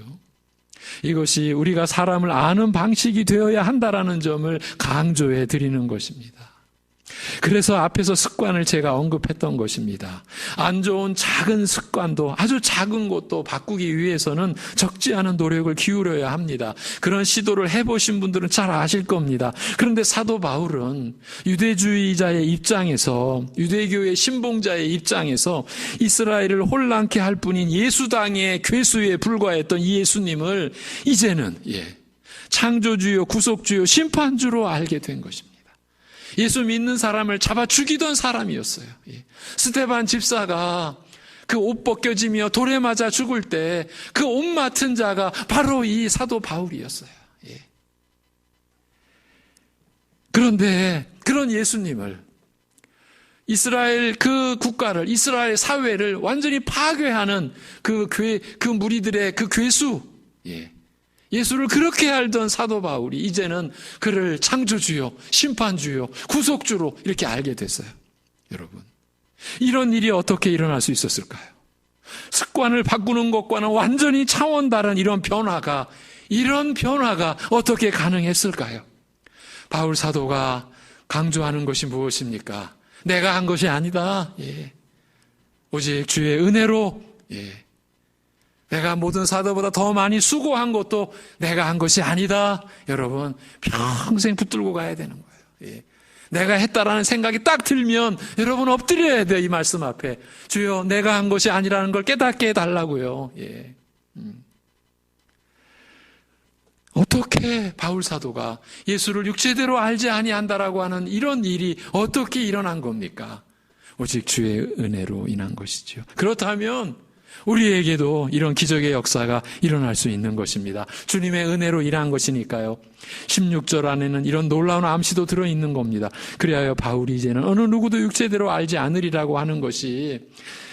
이것이 우리가 사람을 아는 방식이 되어야 한다라는 점을 강조해 드리는 것입니다. 그래서 앞에서 습관을 제가 언급했던 것입니다. 안 좋은 작은 습관도, 아주 작은 것도 바꾸기 위해서는 적지 않은 노력을 기울여야 합니다. 그런 시도를 해보신 분들은 잘 아실 겁니다. 그런데 사도 바울은 유대주의자의 입장에서, 유대교의 신봉자의 입장에서 이스라엘을 혼란케 할 뿐인 예수당의 괴수에 불과했던 이 예수님을 이제는 창조주요, 구속주요, 심판주로 알게 된 것입니다. 예수 믿는 사람을 잡아 죽이던 사람이었어요. 스데반 집사가 그 옷 벗겨지며 돌에 맞아 죽을 때 그 옷 맡은 자가 바로 이 사도 바울이었어요. 그런데 그런 예수님을, 이스라엘 그 국가를, 이스라엘 사회를 완전히 파괴하는 그 무리들의 그 괴수, 예수를 그렇게 알던 사도 바울이 이제는 그를 창조주요, 심판주요, 구속주로 이렇게 알게 됐어요. 여러분, 이런 일이 어떻게 일어날 수 있었을까요? 습관을 바꾸는 것과는 완전히 차원 다른 이런 변화가 어떻게 가능했을까요? 바울 사도가 강조하는 것이 무엇입니까? 내가 한 것이 아니다. 오직 주의 은혜로, 내가 모든 사도보다 더 많이 수고한 것도 내가 한 것이 아니다. 여러분, 평생 붙들고 가야 되는 거예요. 내가 했다라는 생각이 딱 들면 여러분 엎드려야 돼요. 이 말씀 앞에. 주여, 내가 한 것이 아니라는 걸 깨닫게 해달라고요. 어떻게 바울 사도가 예수를 육체대로 알지 아니한다라고 하는 이런 일이 어떻게 일어난 겁니까? 오직 주의 은혜로 인한 것이죠. 그렇다면 우리에게도 이런 기적의 역사가 일어날 수 있는 것입니다. 주님의 은혜로 일한 것이니까요. 16절 안에는 이런 놀라운 암시도 들어있는 겁니다. 그리하여 바울이 이제는 어느 누구도 육체대로 알지 않으리라고 하는 것이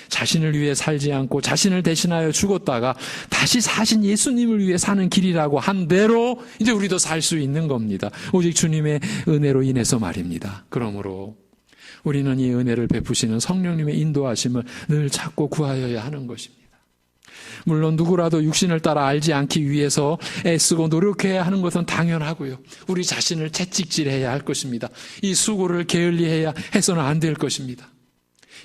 자신을 위해 살지 않고 자신을 대신하여 죽었다가 다시 사신 예수님을 위해 사는 길이라고 한 대로 이제 우리도 살 수 있는 겁니다. 오직 주님의 은혜로 인해서 말입니다. 그러므로 우리는 이 은혜를 베푸시는 성령님의 인도하심을 늘 찾고 구하여야 하는 것입니다. 물론 누구라도 육신을 따라 알지 않기 위해서 애쓰고 노력해야 하는 것은 당연하고요. 우리 자신을 채찍질해야 할 것입니다. 이 수고를 게을리해야 해서는 안 될 것입니다.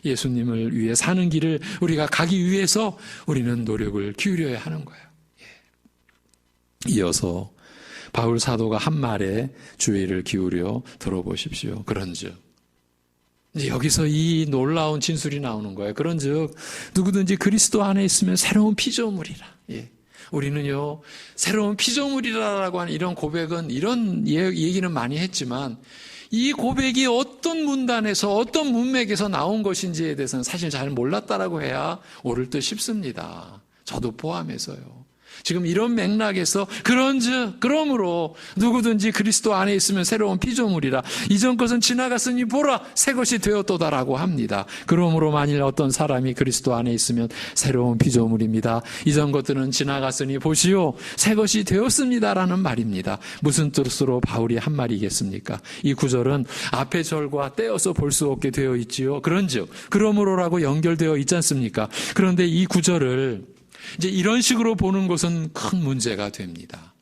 예수님을 위해 사는 길을 우리가 가기 위해서 우리는 노력을 기울여야 하는 거예요. 이어서 바울 사도가 한 말에 주의를 기울여 들어보십시오. 그런즉, 이제 여기서 이 놀라운 진술이 나오는 거예요. 그런즉 누구든지 그리스도 안에 있으면 새로운 피조물이라. 우리는요, 새로운 피조물이라고 하는 이런 고백은, 이런 얘기는 많이 했지만 이 고백이 어떤 문단에서 어떤 문맥에서 나온 것인지에 대해서는 사실 잘 몰랐다라고 해야 옳을 듯 싶습니다. 저도 포함해서요. 지금 이런 맥락에서 그러므로 누구든지 그리스도 안에 있으면 새로운 피조물이라. 이전 것은 지나갔으니 보라 새 것이 되었도다라고 합니다. 그러므로 만일 어떤 사람이 그리스도 안에 있으면 새로운 피조물입니다. 이전 것들은 지나갔으니 보시오 새 것이 되었습니다라는 말입니다. 무슨 뜻으로 바울이 한 말이겠습니까? 이 구절은 앞의 절과 떼어서 볼 수 없게 되어 있지요. 그런즉 그러므로라고 연결되어 있지 않습니까? 그런데 이 구절을 이제 이런 식으로 보는 것은 큰 문제가 됩니다.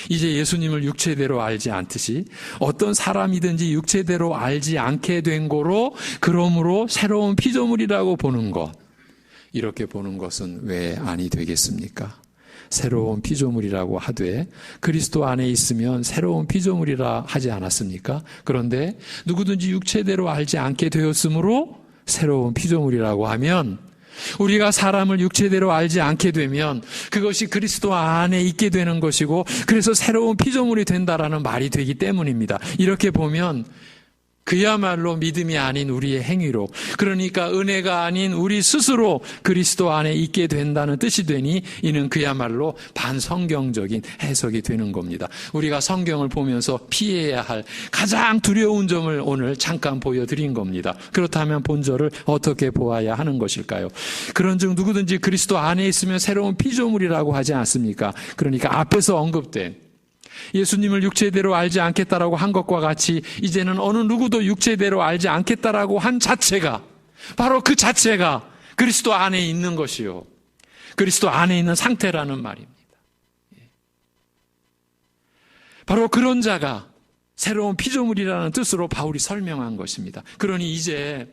이제 예수님을 육체대로 알지 않듯이 어떤 사람이든지 육체대로 알지 않게 된 거로 그러므로 새로운 피조물이라고 보는 것, 이렇게 보는 것은 왜 아니 되겠습니까? 새로운 피조물이라고 하되 그리스도 안에 있으면 새로운 피조물이라 하지 않았습니까? 그런데 누구든지 육체대로 알지 않게 되었으므로 새로운 피조물이라고 하면, 우리가 사람을 육체대로 알지 않게 되면 그것이 그리스도 안에 있게 되는 것이고, 그래서 새로운 피조물이 된다라는 말이 되기 때문입니다. 이렇게 보면 그야말로 믿음이 아닌 우리의 행위로, 그러니까 은혜가 아닌 우리 스스로 그리스도 안에 있게 된다는 뜻이 되니 이는 그야말로 반성경적인 해석이 되는 겁니다. 우리가 성경을 보면서 피해야 할 가장 두려운 점을 오늘 잠깐 보여드린 겁니다. 그렇다면 본절을 어떻게 보아야 하는 것일까요? 그런즉 누구든지 그리스도 안에 있으면 새로운 피조물이라고 하지 않습니까? 그러니까 앞에서 언급된 예수님을 육체대로 알지 않겠다라고 한 것과 같이 이제는 어느 누구도 육체대로 알지 않겠다라고 한 자체가, 바로 그 자체가 그리스도 안에 있는 것이요, 그리스도 안에 있는 상태라는 말입니다. 바로 그런 자가 새로운 피조물이라는 뜻으로 바울이 설명한 것입니다. 그러니 이제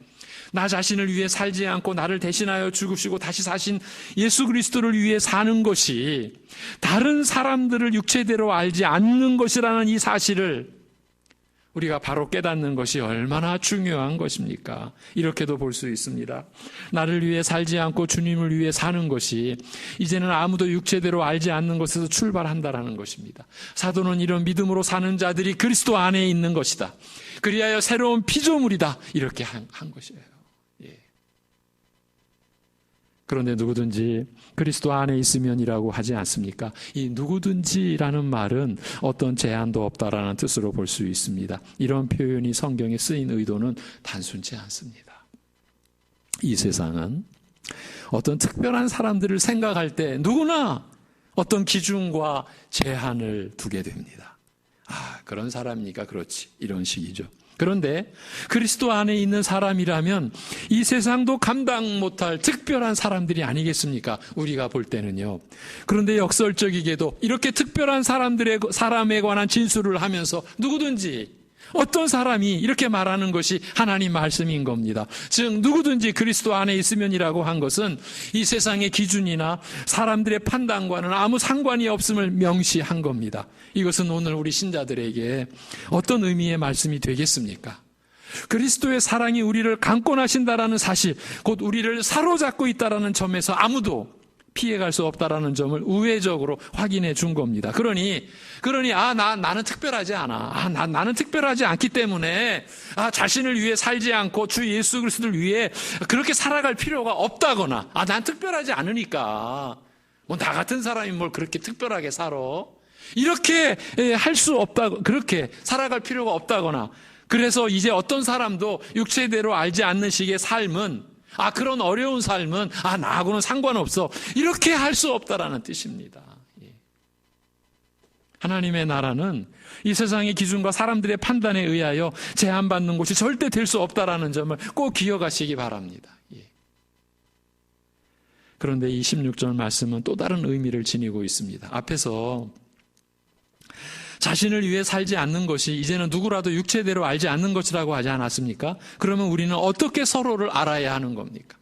나 자신을 위해 살지 않고 나를 대신하여 죽으시고 다시 사신 예수 그리스도를 위해 사는 것이 다른 사람들을 육체대로 알지 않는 것이라는 이 사실을 우리가 바로 깨닫는 것이 얼마나 중요한 것입니까? 이렇게도 볼 수 있습니다. 나를 위해 살지 않고 주님을 위해 사는 것이 이제는 아무도 육체대로 알지 않는 것에서 출발한다라는 것입니다. 사도는 이런 믿음으로 사는 자들이 그리스도 안에 있는 것이다, 그리하여 새로운 피조물이다, 이렇게 한 것이에요. 그런데 누구든지 그리스도 안에 있으면이라고 하지 않습니까? 이 누구든지라는 말은 어떤 제한도 없다라는 뜻으로 볼 수 있습니다. 이런 표현이 성경에 쓰인 의도는 단순치 않습니다. 이 세상은 어떤 특별한 사람들을 생각할 때 누구나 어떤 기준과 제한을 두게 됩니다. 그런 사람이니까 그렇지, 이런 식이죠. 그런데 그리스도 안에 있는 사람이라면 이 세상도 감당 못할 특별한 사람들이 아니겠습니까? 우리가 볼 때는요. 그런데 역설적이게도 이렇게 특별한 사람에 관한 진술을 하면서 누구든지 어떤 사람이 이렇게 말하는 것이 하나님 말씀인 겁니다. 즉 누구든지 그리스도 안에 있으면이라고 한 것은 이 세상의 기준이나 사람들의 판단과는 아무 상관이 없음을 명시한 겁니다. 이것은 오늘 우리 신자들에게 어떤 의미의 말씀이 되겠습니까? 그리스도의 사랑이 우리를 강권하신다라는 사실, 곧 우리를 사로잡고 있다라는 점에서 아무도 피해갈 수 없다라는 점을 우회적으로 확인해 준 겁니다. 그러니 나는 특별하지 않아. 나는 특별하지 않기 때문에 자신을 위해 살지 않고 주 예수 그리스도를 위해 그렇게 살아갈 필요가 없다거나, 난 특별하지 않으니까 나 같은 사람이 뭘 그렇게 특별하게 살아, 이렇게 할 수 없다고, 그렇게 살아갈 필요가 없다거나, 그래서 이제 어떤 사람도 육체대로 알지 않는 식의 삶은, 그런 어려운 삶은 나하고는 상관없어, 이렇게 할 수 없다라는 뜻입니다. 하나님의 나라는 이 세상의 기준과 사람들의 판단에 의하여 제한받는 곳이 절대 될 수 없다라는 점을 꼭 기억하시기 바랍니다. 그런데 이 16절 말씀은 또 다른 의미를 지니고 있습니다. 앞에서 자신을 위해 살지 않는 것이 이제는 누구라도 육체대로 알지 않는 것이라고 하지 않았습니까? 그러면 우리는 어떻게 서로를 알아야 하는 겁니까?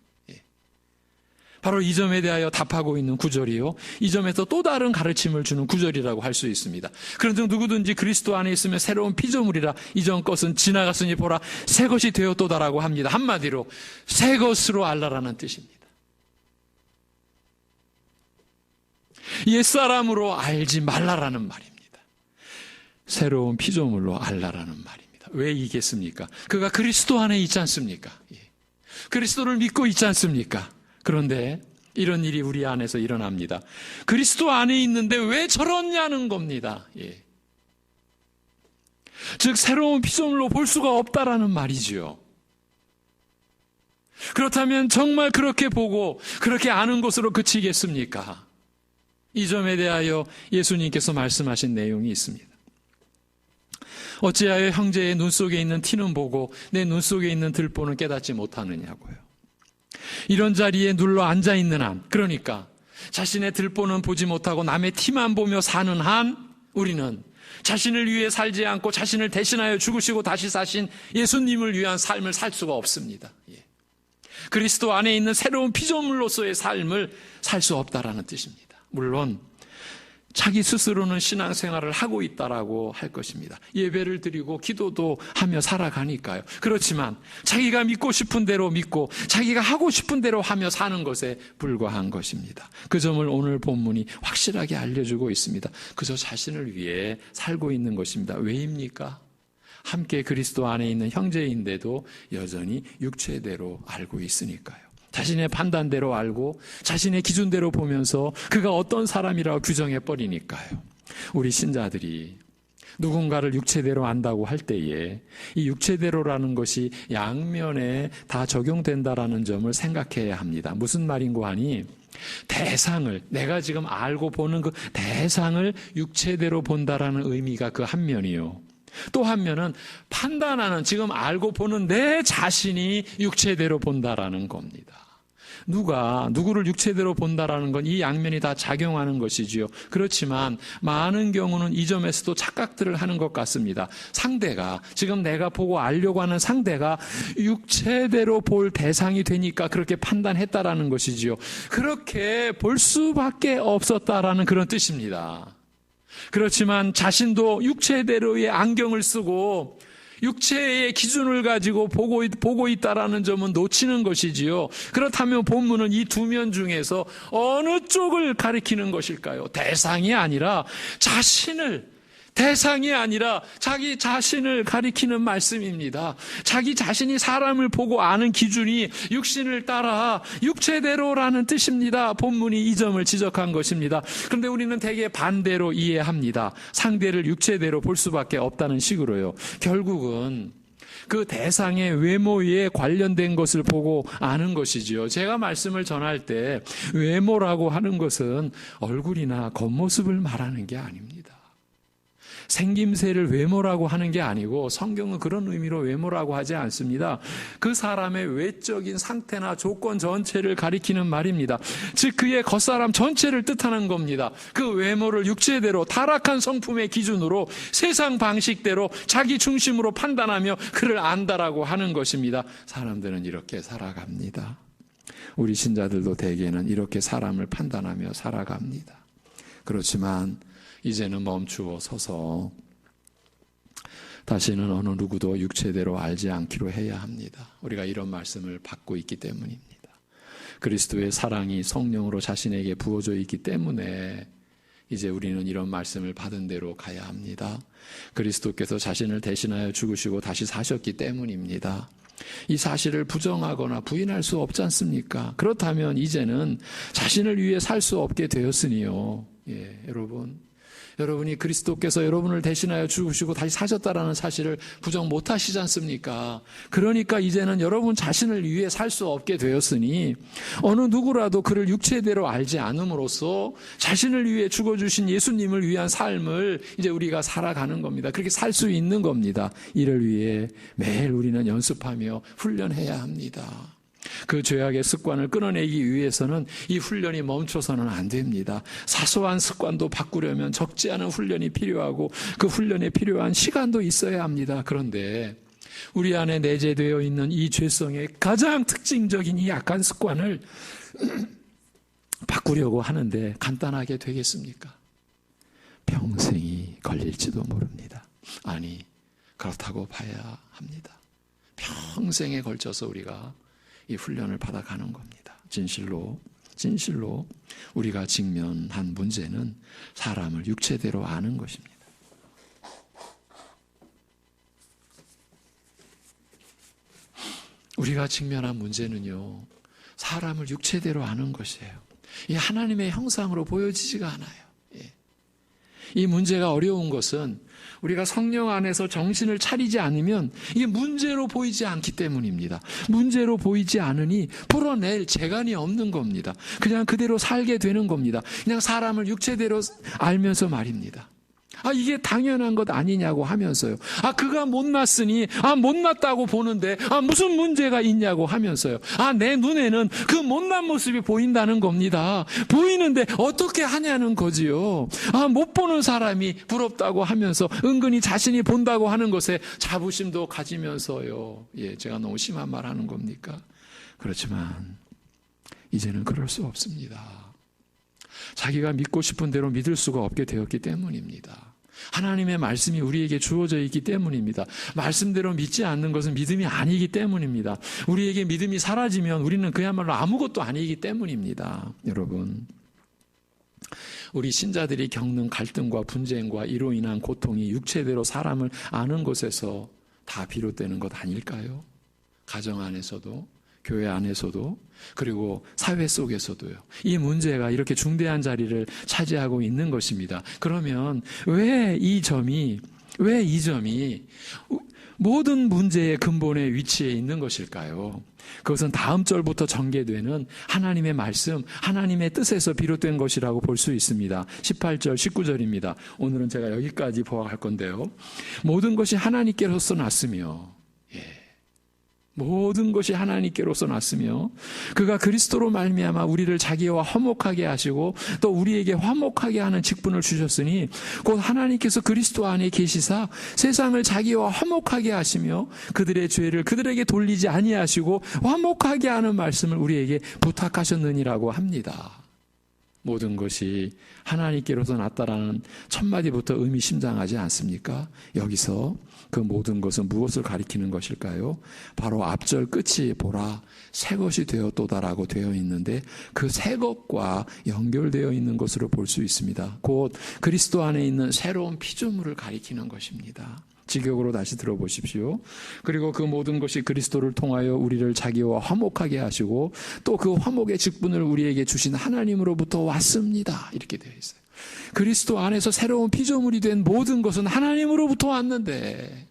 바로 이 점에 대하여 답하고 있는 구절이요, 이 점에서 또 다른 가르침을 주는 구절이라고 할 수 있습니다. 그런즉 누구든지 그리스도 안에 있으면 새로운 피조물이라, 이전 것은 지나갔으니 보라 새 것이 되었도다라고 합니다. 한마디로 새 것으로 알라라는 뜻입니다. 옛사람으로 알지 말라라는 말입니다. 새로운 피조물로 알라라는 말입니다. 왜 이겠습니까? 그가 그리스도 안에 있지 않습니까? 그리스도를 믿고 있지 않습니까? 그런데 이런 일이 우리 안에서 일어납니다. 그리스도 안에 있는데 왜 저러냐는 겁니다. 즉 새로운 피조물로 볼 수가 없다라는 말이죠. 그렇다면 정말 그렇게 보고 그렇게 아는 것으로 그치겠습니까? 이 점에 대하여 예수님께서 말씀하신 내용이 있습니다. 어찌하여 형제의 눈 속에 있는 티는 보고 내 눈 속에 있는 들보는 깨닫지 못하느냐고요. 이런 자리에 눌러 앉아 있는 한, 그러니까 자신의 들보는 보지 못하고 남의 티만 보며 사는 한, 우리는 자신을 위해 살지 않고 자신을 대신하여 죽으시고 다시 사신 예수님을 위한 삶을 살 수가 없습니다. 그리스도 안에 있는 새로운 피조물로서의 삶을 살 수 없다라는 뜻입니다. 물론 자기 스스로는 신앙생활을 하고 있다라고 할 것입니다. 예배를 드리고 기도도 하며 살아가니까요. 그렇지만 자기가 믿고 싶은 대로 믿고 자기가 하고 싶은 대로 하며 사는 것에 불과한 것입니다. 그 점을 오늘 본문이 확실하게 알려주고 있습니다. 그저 자신을 위해 살고 있는 것입니다. 왜입니까? 함께 그리스도 안에 있는 형제인데도 여전히 육체대로 알고 있으니까요. 자신의 판단대로 알고 자신의 기준대로 보면서 그가 어떤 사람이라고 규정해버리니까요. 우리 신자들이 누군가를 육체대로 안다고 할 때에 이 육체대로라는 것이 양면에 다 적용된다라는 점을 생각해야 합니다. 무슨 말인고 하니 대상을, 내가 지금 알고 보는 그 대상을 육체대로 본다라는 의미가 그 한 면이요. 또 한 면은 판단하는, 지금 알고 보는 내 자신이 육체대로 본다라는 겁니다. 누구를 육체대로 본다라는 건 이 양면이 다 작용하는 것이지요. 그렇지만 많은 경우는 이 점에서도 착각들을 하는 것 같습니다. 상대가, 지금 내가 보고 알려고 하는 상대가 육체대로 볼 대상이 되니까 그렇게 판단했다라는 것이지요. 그렇게 볼 수밖에 없었다라는 그런 뜻입니다. 그렇지만 자신도 육체대로의 안경을 쓰고 육체의 기준을 가지고 보고 있다라는 점은 놓치는 것이지요. 그렇다면 본문은 이 두 면 중에서 어느 쪽을 가리키는 것일까요? 대상이 아니라 자기 자신을 가리키는 말씀입니다. 자기 자신이 사람을 보고 아는 기준이 육신을 따라 육체대로라는 뜻입니다. 본문이 이 점을 지적한 것입니다. 그런데 우리는 대개 반대로 이해합니다. 상대를 육체대로 볼 수밖에 없다는 식으로요. 결국은 그 대상의 외모에 관련된 것을 보고 아는 것이지요. 제가 말씀을 전할 때 외모라고 하는 것은 얼굴이나 겉모습을 말하는 게 아닙니다. 생김새를 외모라고 하는 게 아니고 성경은 그런 의미로 외모라고 하지 않습니다. 그 사람의 외적인 상태나 조건 전체를 가리키는 말입니다. 즉 그의 겉사람 전체를 뜻하는 겁니다. 그 외모를 육체대로 타락한 성품의 기준으로 세상 방식대로 자기 중심으로 판단하며 그를 안다라고 하는 것입니다. 사람들은 이렇게 살아갑니다. 우리 신자들도 대개는 이렇게 사람을 판단하며 살아갑니다. 그렇지만 이제는 멈추어 서서 다시는 어느 누구도 육체대로 알지 않기로 해야 합니다. 우리가 이런 말씀을 받고 있기 때문입니다. 그리스도의 사랑이 성령으로 자신에게 부어져 있기 때문에 이제 우리는 이런 말씀을 받은 대로 가야 합니다. 그리스도께서 자신을 대신하여 죽으시고 다시 사셨기 때문입니다. 이 사실을 부정하거나 부인할 수 없지 않습니까? 그렇다면 이제는 자신을 위해 살 수 없게 되었으니요. 여러분이 그리스도께서 여러분을 대신하여 죽으시고 다시 사셨다라는 사실을 부정 못하시지 않습니까? 그러니까 이제는 여러분 자신을 위해 살 수 없게 되었으니 어느 누구라도 그를 육체대로 알지 않음으로써 자신을 위해 죽어주신 예수님을 위한 삶을 이제 우리가 살아가는 겁니다. 그렇게 살 수 있는 겁니다. 이를 위해 매일 우리는 연습하며 훈련해야 합니다. 그 죄악의 습관을 끊어내기 위해서는 이 훈련이 멈춰서는 안 됩니다. 사소한 습관도 바꾸려면 적지 않은 훈련이 필요하고 그 훈련에 필요한 시간도 있어야 합니다. 그런데 우리 안에 내재되어 있는 이 죄성의 가장 특징적인 이 악한 습관을 바꾸려고 하는데 간단하게 되겠습니까? 평생이 걸릴지도 모릅니다. 아니, 그렇다고 봐야 합니다. 평생에 걸쳐서 우리가 이 훈련을 받아가는 겁니다. 진실로 우리가 직면한 문제는 사람을 육체대로 아는 것입니다. 우리가 직면한 문제는요, 사람을 육체대로 아는 것이에요. 이 하나님의 형상으로 보여지지가 않아요. 이 문제가 어려운 것은 우리가 성령 안에서 정신을 차리지 않으면 이게 문제로 보이지 않기 때문입니다. 문제로 보이지 않으니 풀어낼 재간이 없는 겁니다. 그냥 그대로 살게 되는 겁니다. 그냥 사람을 육체대로 알면서 말입니다. 이게 당연한 것 아니냐고 하면서요. 그가 못났으니 못났다고 보는데 무슨 문제가 있냐고 하면서요. 내 눈에는 그 못난 모습이 보인다는 겁니다. 보이는데 어떻게 하냐는 거지요. 못 보는 사람이 부럽다고 하면서 은근히 자신이 본다고 하는 것에 자부심도 가지면서요. 제가 너무 심한 말 하는 겁니까? 그렇지만 이제는 그럴 수 없습니다. 자기가 믿고 싶은 대로 믿을 수가 없게 되었기 때문입니다. 하나님의 말씀이 우리에게 주어져 있기 때문입니다. 말씀대로 믿지 않는 것은 믿음이 아니기 때문입니다. 우리에게 믿음이 사라지면 우리는 그야말로 아무것도 아니기 때문입니다. 여러분, 우리 신자들이 겪는 갈등과 분쟁과 이로 인한 고통이 육체대로 사람을 아는 것에서 다 비롯되는 것 아닐까요? 가정 안에서도, 교회 안에서도, 그리고 사회 속에서도요. 이 문제가 이렇게 중대한 자리를 차지하고 있는 것입니다. 그러면 왜 이 점이 모든 문제의 근본에 위치해 있는 것일까요? 그것은 다음 절부터 전개되는 하나님의 말씀, 하나님의 뜻에서 비롯된 것이라고 볼 수 있습니다. 18절, 19절입니다. 오늘은 제가 여기까지 보아할 건데요. 모든 것이 하나님께로서 났으며, 모든 것이 하나님께로서 났으며 그가 그리스도로 말미암아 우리를 자기와 화목하게 하시고 또 우리에게 화목하게 하는 직분을 주셨으니 곧 하나님께서 그리스도 안에 계시사 세상을 자기와 화목하게 하시며 그들의 죄를 그들에게 돌리지 아니하시고 화목하게 하는 말씀을 우리에게 부탁하셨느니라고 합니다. 모든 것이 하나님께로서 났다라는 첫마디부터 의미심장하지 않습니까? 여기서 그 모든 것은 무엇을 가리키는 것일까요? 바로 앞절 끝이 보라 새 것이 되었도다라고 되어 있는데 그 새 것과 연결되어 있는 것으로 볼 수 있습니다. 곧 그리스도 안에 있는 새로운 피조물을 가리키는 것입니다. 직역으로 다시 들어보십시오. 그리고 그 모든 것이 그리스도를 통하여 우리를 자기와 화목하게 하시고 또 그 화목의 직분을 우리에게 주신 하나님으로부터 왔습니다. 이렇게 되어 있어요. 그리스도 안에서 새로운 피조물이 된 모든 것은 하나님으로부터 왔는데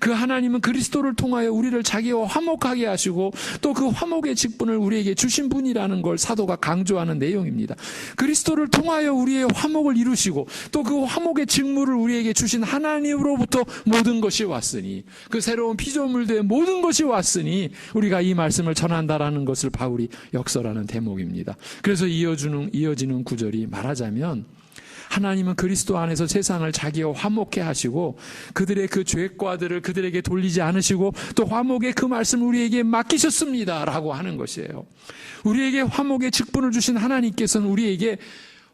그 하나님은 그리스도를 통하여 우리를 자기와 화목하게 하시고 또 그 화목의 직분을 우리에게 주신 분이라는 걸 사도가 강조하는 내용입니다. 그리스도를 통하여 우리의 화목을 이루시고 또 그 화목의 직무를 우리에게 주신 하나님으로부터 모든 것이 왔으니 그 새로운 피조물된 모든 것이 왔으니 우리가 이 말씀을 전한다라는 것을 바울이 역설하는 대목입니다. 그래서 이어지는 구절이 말하자면 하나님은 그리스도 안에서 세상을 자기와 화목해 하시고 그들의 그 죄과들을 그들에게 돌리지 않으시고 또 화목의 그 말씀을 우리에게 맡기셨습니다 라고 하는 것이에요. 우리에게 화목의 직분을 주신 하나님께서는 우리에게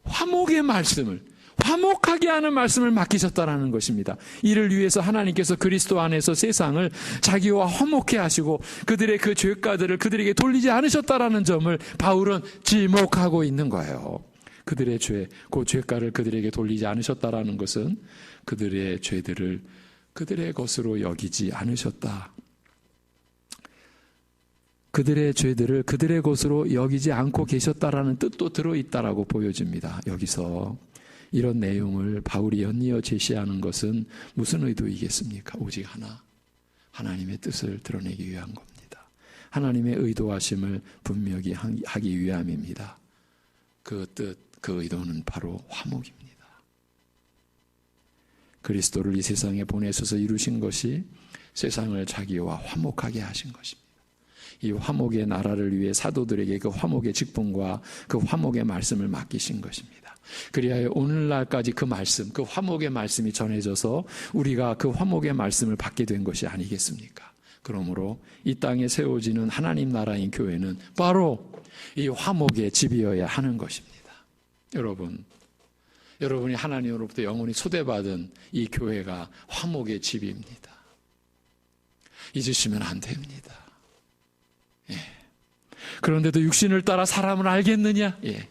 화목의 말씀을 화목하게 하는 말씀을 맡기셨다라는 것입니다. 이를 위해서 하나님께서 그리스도 안에서 세상을 자기와 화목해 하시고 그들의 그 죄과들을 그들에게 돌리지 않으셨다라는 점을 바울은 지목하고 있는 거예요. 그들의 죄, 그 죄가를 그들에게 돌리지 않으셨다라는 것은 그들의 죄들을 그들의 것으로 여기지 않으셨다. 그들의 죄들을 그들의 것으로 여기지 않고 계셨다라는 뜻도 들어있다라고 보여집니다. 여기서 이런 내용을 바울이 연이어 제시하는 것은 무슨 의도이겠습니까? 오직 하나, 하나님의 뜻을 드러내기 위한 겁니다. 하나님의 의도하심을 분명히 하기 위함입니다. 그 뜻, 그 의도는 바로 화목입니다. 그리스도를 이 세상에 보내셔서 이루신 것이 세상을 자기와 화목하게 하신 것입니다. 이 화목의 나라를 위해 사도들에게 그 화목의 직분과 그 화목의 말씀을 맡기신 것입니다. 그리하여 오늘날까지 그 말씀, 그 화목의 말씀이 전해져서 우리가 그 화목의 말씀을 받게 된 것이 아니겠습니까? 그러므로 이 땅에 세워지는 하나님 나라인 교회는 바로 이 화목의 집이어야 하는 것입니다. 여러분이 하나님으로부터 영원히 초대받은 이 교회가 화목의 집입니다. 잊으시면 안 됩니다. 예. 그런데도 육신을 따라 사람을 알겠느냐? 예.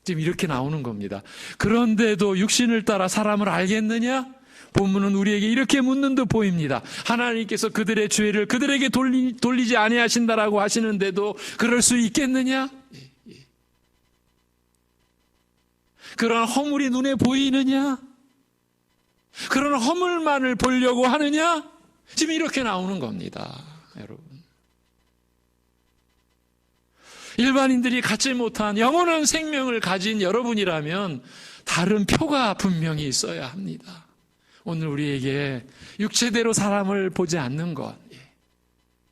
지금 이렇게 나오는 겁니다. 그런데도 육신을 따라 사람을 알겠느냐? 본문은 우리에게 이렇게 묻는 듯 보입니다. 하나님께서 그들의 죄를 그들에게 돌리지 아니하신다라고 하시는데도 그럴 수 있겠느냐? 그런 허물이 눈에 보이느냐? 그런 허물만을 보려고 하느냐? 지금 이렇게 나오는 겁니다, 여러분. 일반인들이 갖지 못한 영원한 생명을 가진 여러분이라면 다른 표가 분명히 있어야 합니다. 오늘 우리에게 육체대로 사람을 보지 않는 것,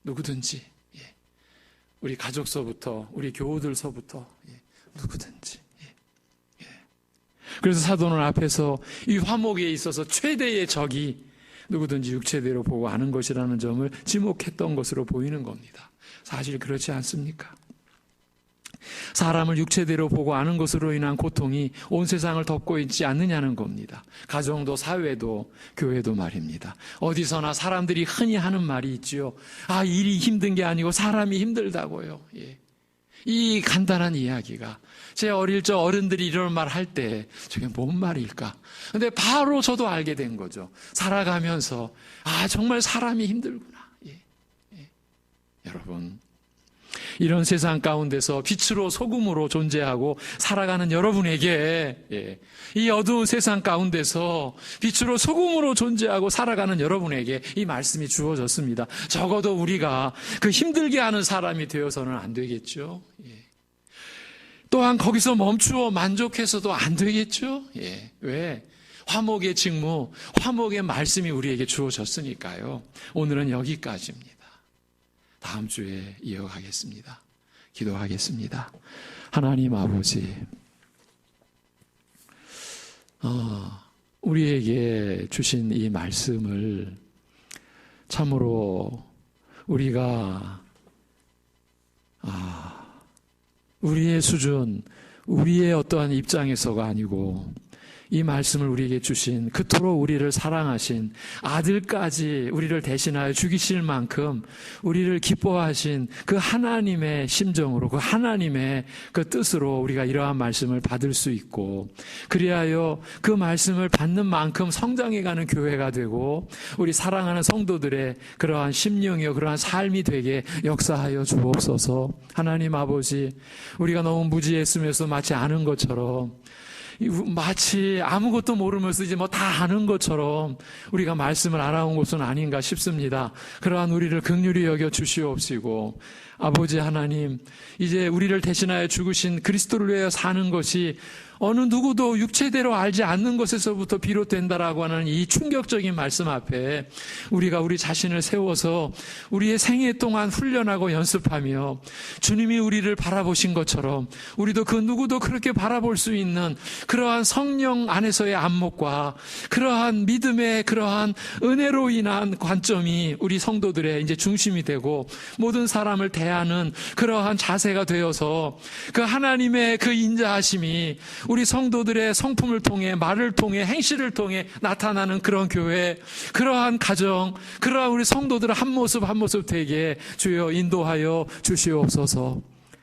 누구든지, 우리 가족서부터, 우리 교우들서부터, 누구든지. 그래서 사도는 앞에서 이 화목에 있어서 최대의 적이 누구든지 육체대로 보고 아는 것이라는 점을 지목했던 것으로 보이는 겁니다. 사실 그렇지 않습니까? 사람을 육체대로 보고 아는 것으로 인한 고통이 온 세상을 덮고 있지 않느냐는 겁니다. 가정도 사회도 교회도 말입니다. 어디서나 사람들이 흔히 하는 말이 있지요. 일이 힘든 게 아니고 사람이 힘들다고요. 이 간단한 이야기가 제 어릴 적 어른들이 이런 말 할 때 저게 뭔 말일까? 근데 바로 저도 알게 된 거죠. 살아가면서 정말 사람이 힘들구나. 여러분, 이런 세상 가운데서 빛으로 소금으로 존재하고 살아가는 여러분에게, 이 어두운 세상 가운데서 빛으로 소금으로 존재하고 살아가는 여러분에게 이 말씀이 주어졌습니다. 적어도 우리가 그 힘들게 하는 사람이 되어서는 안 되겠죠. 또한 거기서 멈추어 만족해서도 안 되겠죠. 왜? 화목의 직무, 화목의 말씀이 우리에게 주어졌으니까요. 오늘은 여기까지입니다. 다음 주에 이어가겠습니다. 기도하겠습니다. 하나님 아버지, 우리에게 주신 이 말씀을 참으로 우리가 우리의 수준, 우리의 어떠한 입장에서가 아니고 이 말씀을 우리에게 주신, 그토록 우리를 사랑하신 아들까지 우리를 대신하여 죽이실 만큼 우리를 기뻐하신 그 하나님의 심정으로, 그 하나님의 그 뜻으로 우리가 이러한 말씀을 받을 수 있고, 그리하여 그 말씀을 받는 만큼 성장해가는 교회가 되고 우리 사랑하는 성도들의 그러한 심령이요, 그러한 삶이 되게 역사하여 주옵소서. 하나님 아버지, 우리가 너무 무지했으면서 마치 아는 것처럼, 마치 아무것도 모르면서 이제 뭐 다 아는 것처럼 우리가 말씀을 알아온 것은 아닌가 싶습니다. 그러한 우리를 긍휼히 여겨 주시옵시고, 아버지 하나님, 이제 우리를 대신하여 죽으신 그리스도를 위하여 사는 것이 어느 누구도 육체대로 알지 않는 것에서부터 비롯된다라고 하는 이 충격적인 말씀 앞에 우리가 우리 자신을 세워서 우리의 생애 동안 훈련하고 연습하며 주님이 우리를 바라보신 것처럼 우리도 그 누구도 그렇게 바라볼 수 있는 그러한 성령 안에서의 안목과 그러한 믿음의 그러한 은혜로 인한 관점이 우리 성도들의 이제 중심이 되고 모든 사람을 대하는 그러한 자세가 되어서 그 하나님의 그 인자하심이 우리 성도들의 성품을 통해, 말을 통해, 행실을 통해 나타나는 그런 교회, 그러한 가정, 그러한 우리 성도들의 한 모습 한 모습 되게 주여 인도하여 주시옵소서.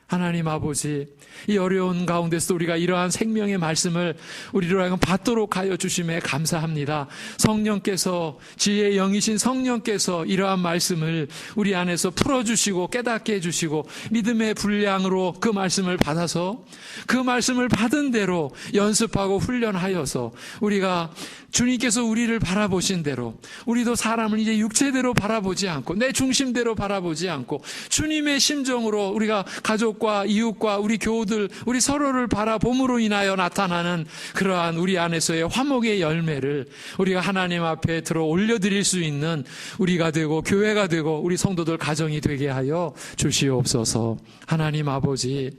하나님 아버지, 이 어려운 가운데서 우리가 이러한 생명의 말씀을 우리로 하여금 받도록 하여 주심에 감사합니다. 성령께서, 지혜의 영이신 성령께서 이러한 말씀을 우리 안에서 풀어주시고 깨닫게 해주시고 믿음의 분량으로 그 말씀을 받아서 그 말씀을 받은 대로 연습하고 훈련하여서 우리가 주님께서 우리를 바라보신 대로 우리도 사람을 이제 육체대로 바라보지 않고 내 중심대로 바라보지 않고 주님의 심정으로 우리가 가족과 이웃과 우리 교우들, 우리 서로를 바라봄으로 인하여 나타나는 그러한 우리 안에서의 화목의 열매를 우리가 하나님 앞에 들어 올려드릴 수 있는 우리가 되고 교회가 되고 우리 성도들 가정이 되게 하여 주시옵소서. 하나님 아버지,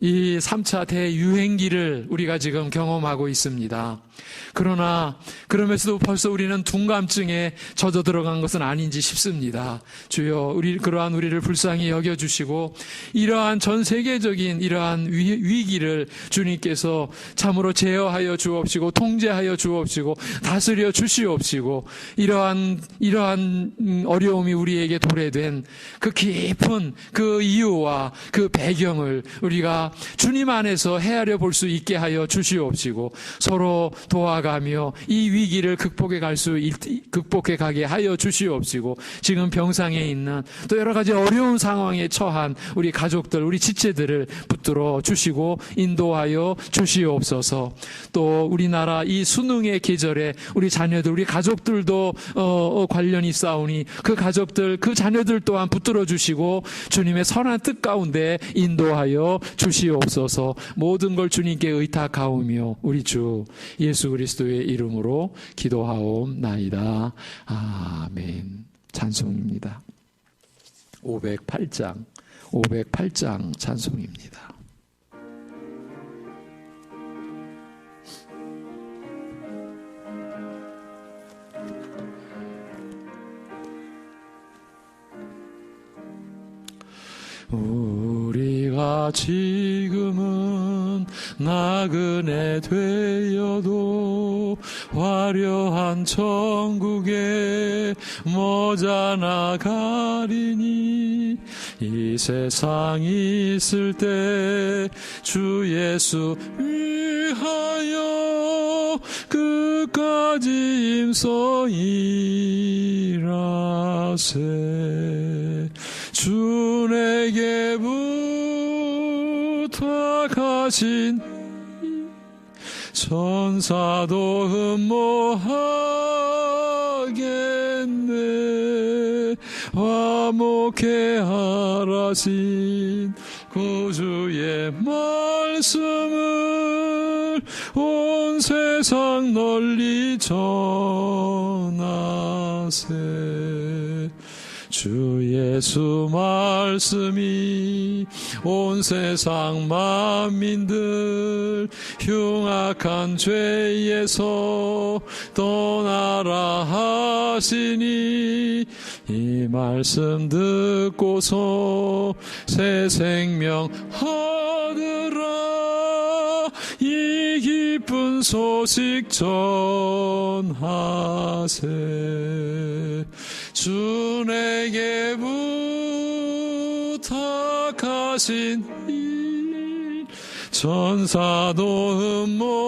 이 3차 대유행기를 우리가 지금 경험하고 있습니다. 그러나 그러면서도 벌써 우리는 둔감증에 젖어 들어간 것은 아닌지 싶습니다. 주여, 그러한 우리를 불쌍히 여겨주시고 이러한 전 세계적인 이러한 위기를 주님께서 참으로 제어하여 주옵시고 통제하여 주옵시고 다스려 주시옵시고 이러한 어려움이 우리에게 도래된 그 깊은 그 이유와 그 배경을 우리가 주님 안에서 헤아려 볼 수 있게 하여 주시옵시고 서로 도와가며 이 위기를 극복해 가게 하여 주시옵시고 지금 병상에 있는 또 여러 가지 어려운 상황에 처한 우리 가족들, 우리 지체들을 붙들어 주시고 인도하여 주시옵소서. 또 우리나라 이 수능의 계절에 우리 자녀들, 우리 가족들도 관련이 있사오니 그 가족들, 그 자녀들 또한 붙들어 주시고 주님의 선한 뜻 가운데 인도하여 주시옵소서. 모든 걸 주님께 의탁하오며 우리 주 예수 그리스도의 이름으로 기도하옵나이다. 아멘. 찬송입니다. 508장 찬송입니다. 우리가 지금은 나그네 되어도 화려한 천국에 머지않아 가리니 이 세상이 있을 때 주 예수 위하여 끝까지 힘써 일하세. 주 내게 부탁하신 천사도 흠모하겠네. 화목해 하라신 구주의 말씀을 온 세상 널리 전하세. 주 예수 말씀이 온 세상 만민들 흉악한 죄에서 떠나라 하시니, 이 말씀 듣고서 새 생명 얻으라. 이 기쁜 소식 전하세. 주 내게 부탁하신 일 천사도 흠모하겠네.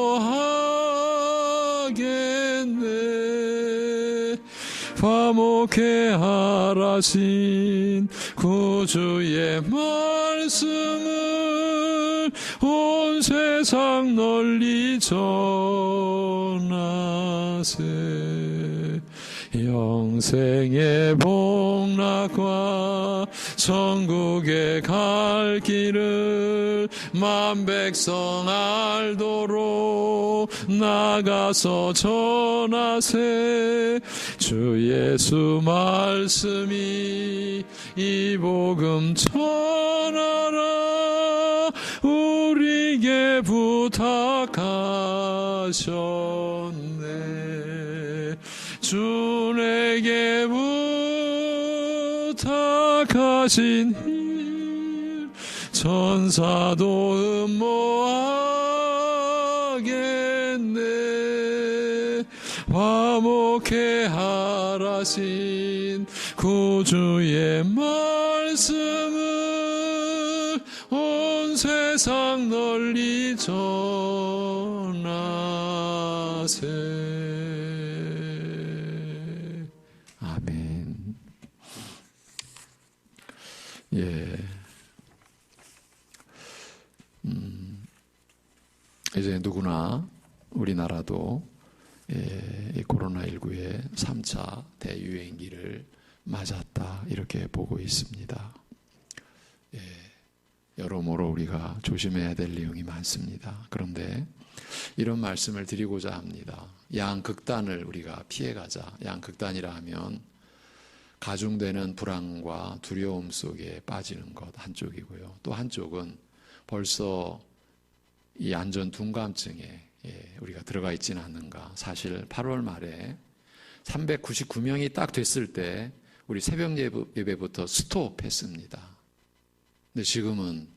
화목해 하라신 구주의 말씀을 온 세상 널리 전하세. 영생의 복락과 천국에 갈 길을 만 백성 알도록 나가서 전하세. 주 예수 말씀이 이 복음 전하라. 우리에게 부탁하셨네. 주 내게 부탁하신 일 천사도 흠모하겠네. 화목해 하라신 구주의 말씀을 온 세상 널리 전하세. 아멘. 예. 이제 누구나 우리나라도 이 코로나19의 3차 대유행기를 맞았다, 이렇게 보고 있습니다. 예. 여러모로 우리가 조심해야 될 내용이 많습니다. 그런데 이런 말씀을 드리고자 합니다. 양극단을 우리가 피해가자. 양극단이라 하면 가중되는 불안과 두려움 속에 빠지는 것 한쪽이고요. 또 한쪽은 벌써 이 안전 둔감증에 우리가 들어가 있지는 않는가. 사실 8월 말에 399명이 딱 됐을 때 우리 새벽 예배부터 스톱했습니다. 근데 지금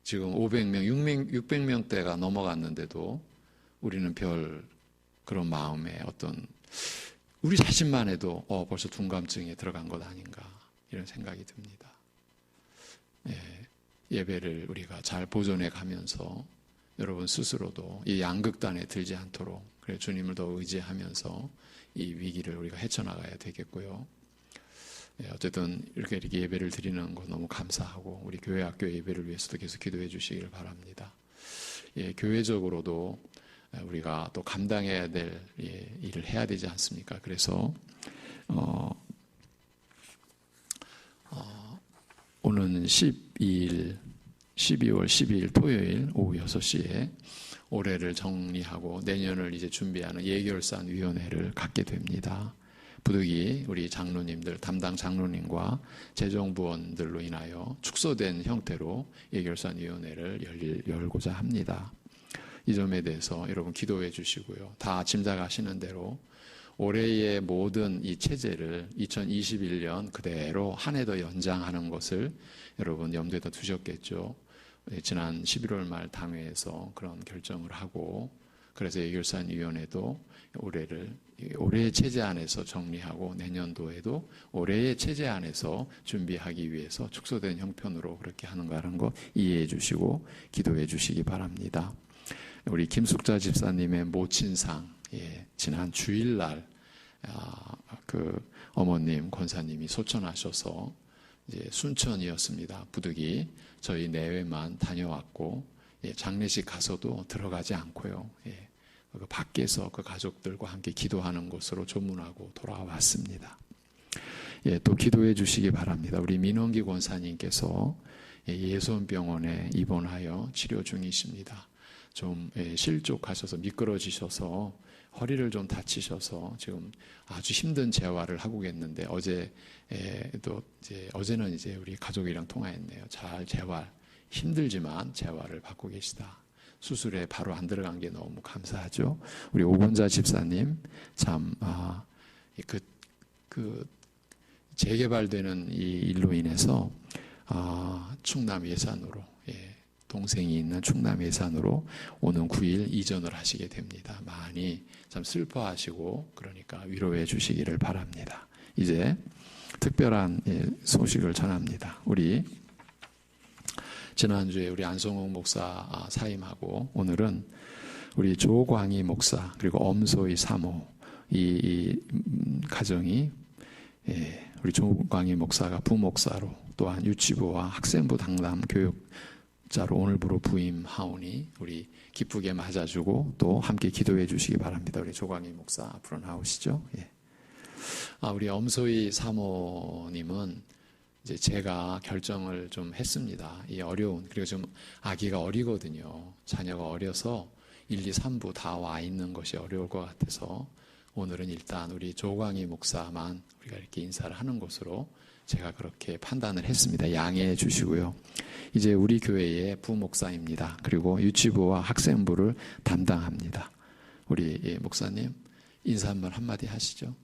500명, 600명대가 넘어갔는데도 우리는 별 그런 마음에 어떤 우리 자신만 해도 벌써 둔감증에 들어간 것 아닌가, 이런 생각이 듭니다. 예배를 우리가 잘 보존해 가면서 여러분 스스로도 이 양극단에 들지 않도록 그래 주님을 더 의지하면서 이 위기를 우리가 헤쳐나가야 되겠고요. 어쨌든 이렇게 예배를 드리는 거 너무 감사하고 우리 교회 학교 예배를 위해서도 계속 기도해 주시기를 바랍니다. 교회적으로도 우리가 또 감당해야 될 일을 해야 되지 않습니까? 그래서 오는 12월 12일 토요일 오후 6시에 올해를 정리하고 내년을 이제 준비하는 예결산 위원회를 갖게 됩니다. 부득이 우리 장로님들, 담당 장로님과 재정부원들로 인하여 축소된 형태로 예결산 위원회를 열고자 합니다. 이 점에 대해서 여러분 기도해 주시고요. 다 짐작하시는 대로 올해의 모든 이 체제를 2021년 그대로 한 해 더 연장하는 것을 여러분 염두에다 두셨겠죠. 지난 11월 말 당회에서 그런 결정을 하고 그래서 예결산위원회도 올해의 체제 안에서 정리하고 내년도에도 올해의 체제 안에서 준비하기 위해서 축소된 형편으로 그렇게 하는 거 이해해 주시고 기도해 주시기 바랍니다. 우리 김숙자 집사님의 모친상, 지난 주일날 그 어머님 권사님이 소천하셔서 이제 순천이었습니다. 부득이 저희 내외만 다녀왔고 장례식 가서도 들어가지 않고요. 그 밖에서 그 가족들과 함께 기도하는 곳으로 조문하고 돌아왔습니다. 또 기도해 주시기 바랍니다. 우리 민원기 권사님께서 예손병원에 입원하여 치료 중이십니다. 좀 실족하셔서 미끄러지셔서 허리를 좀 다치셔서 지금 아주 힘든 재활을 하고 계셨는데 어제는 이제 우리 가족이랑 통화했네요. 잘 재활, 힘들지만 재활을 받고 계시다. 수술에 바로 안 들어간 게 너무 감사하죠. 우리 오건자 집사님 참 재개발되는 이 일로 인해서 충남 예산으로 동생이 있는 충남 예산으로 오는 9일 이전을 하시게 됩니다. 많이 참 슬퍼하시고 그러니까 위로해 주시기를 바랍니다. 이제 특별한 소식을 전합니다. 우리 지난주에 우리 안성홍 목사 사임하고 오늘은 우리 조광희 목사 그리고 엄소희 사모 이 가정이 우리 조광희 목사가 부목사로 또한 유치부와 학생부 당담 교육자로 오늘부로 부임하오니 우리 기쁘게 맞아주고 또 함께 기도해 주시기 바랍니다. 우리 조광희 목사 앞으로 나오시죠. 우리 엄소희 사모님은 이제 제가 결정을 좀 했습니다. 이 어려운, 그리고 좀 아기가 어리거든요. 자녀가 어려서 1, 2, 3부 다 와 있는 것이 어려울 것 같아서 오늘은 일단 우리 조광희 목사만 우리가 이렇게 인사를 하는 것으로 제가 그렇게 판단을 했습니다. 양해해 주시고요. 이제 우리 교회의 부목사입니다. 그리고 유치부와 학생부를 담당합니다. 우리 목사님 인사 한마디 하시죠.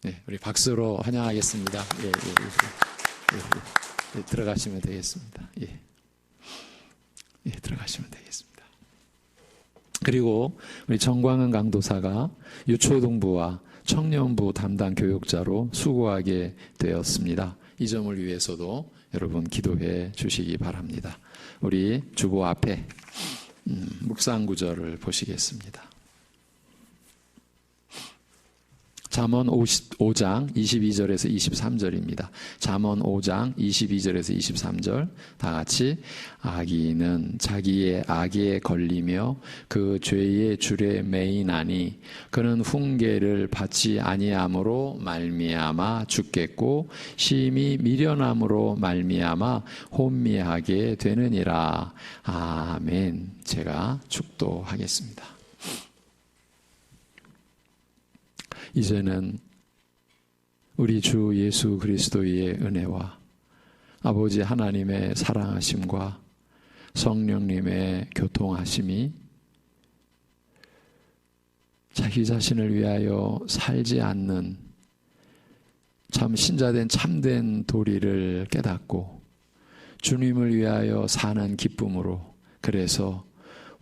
네, 우리 박수로 환영하겠습니다. 들어가시면 되겠습니다. 들어가시면 되겠습니다. 그리고 우리 정광은 강도사가 유초등부와 청년부 담당 교육자로 수고하게 되었습니다. 이 점을 위해서도 여러분 기도해 주시기 바랍니다. 우리 주보 앞에 묵상 구절을 보시겠습니다. 잠언 5장 22절에서 23절입니다. 잠언 5장 22절에서 23절 다 같이 악인은 자기의 악에 걸리며 그 죄의 줄에 매이나니 그는 훈계를 받지 아니함으로 말미암아 죽겠고 심히 미련함으로 말미암아 혼미하게 되느니라. 아멘. 제가 축도하겠습니다. 이제는 우리 주 예수 그리스도의 은혜와 아버지 하나님의 사랑하심과 성령님의 교통하심이 자기 자신을 위하여 살지 않는 참 신자된 참된 도리를 깨닫고 주님을 위하여 사는 기쁨으로 그래서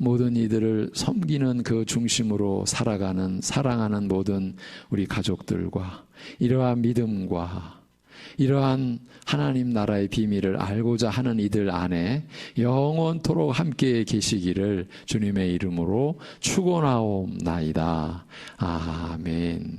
모든 이들을 섬기는 그 중심으로 살아가는 사랑하는 모든 우리 가족들과 이러한 믿음과 이러한 하나님 나라의 비밀을 알고자 하는 이들 안에 영원토록 함께 계시기를 주님의 이름으로 축원하옵나이다. 아멘.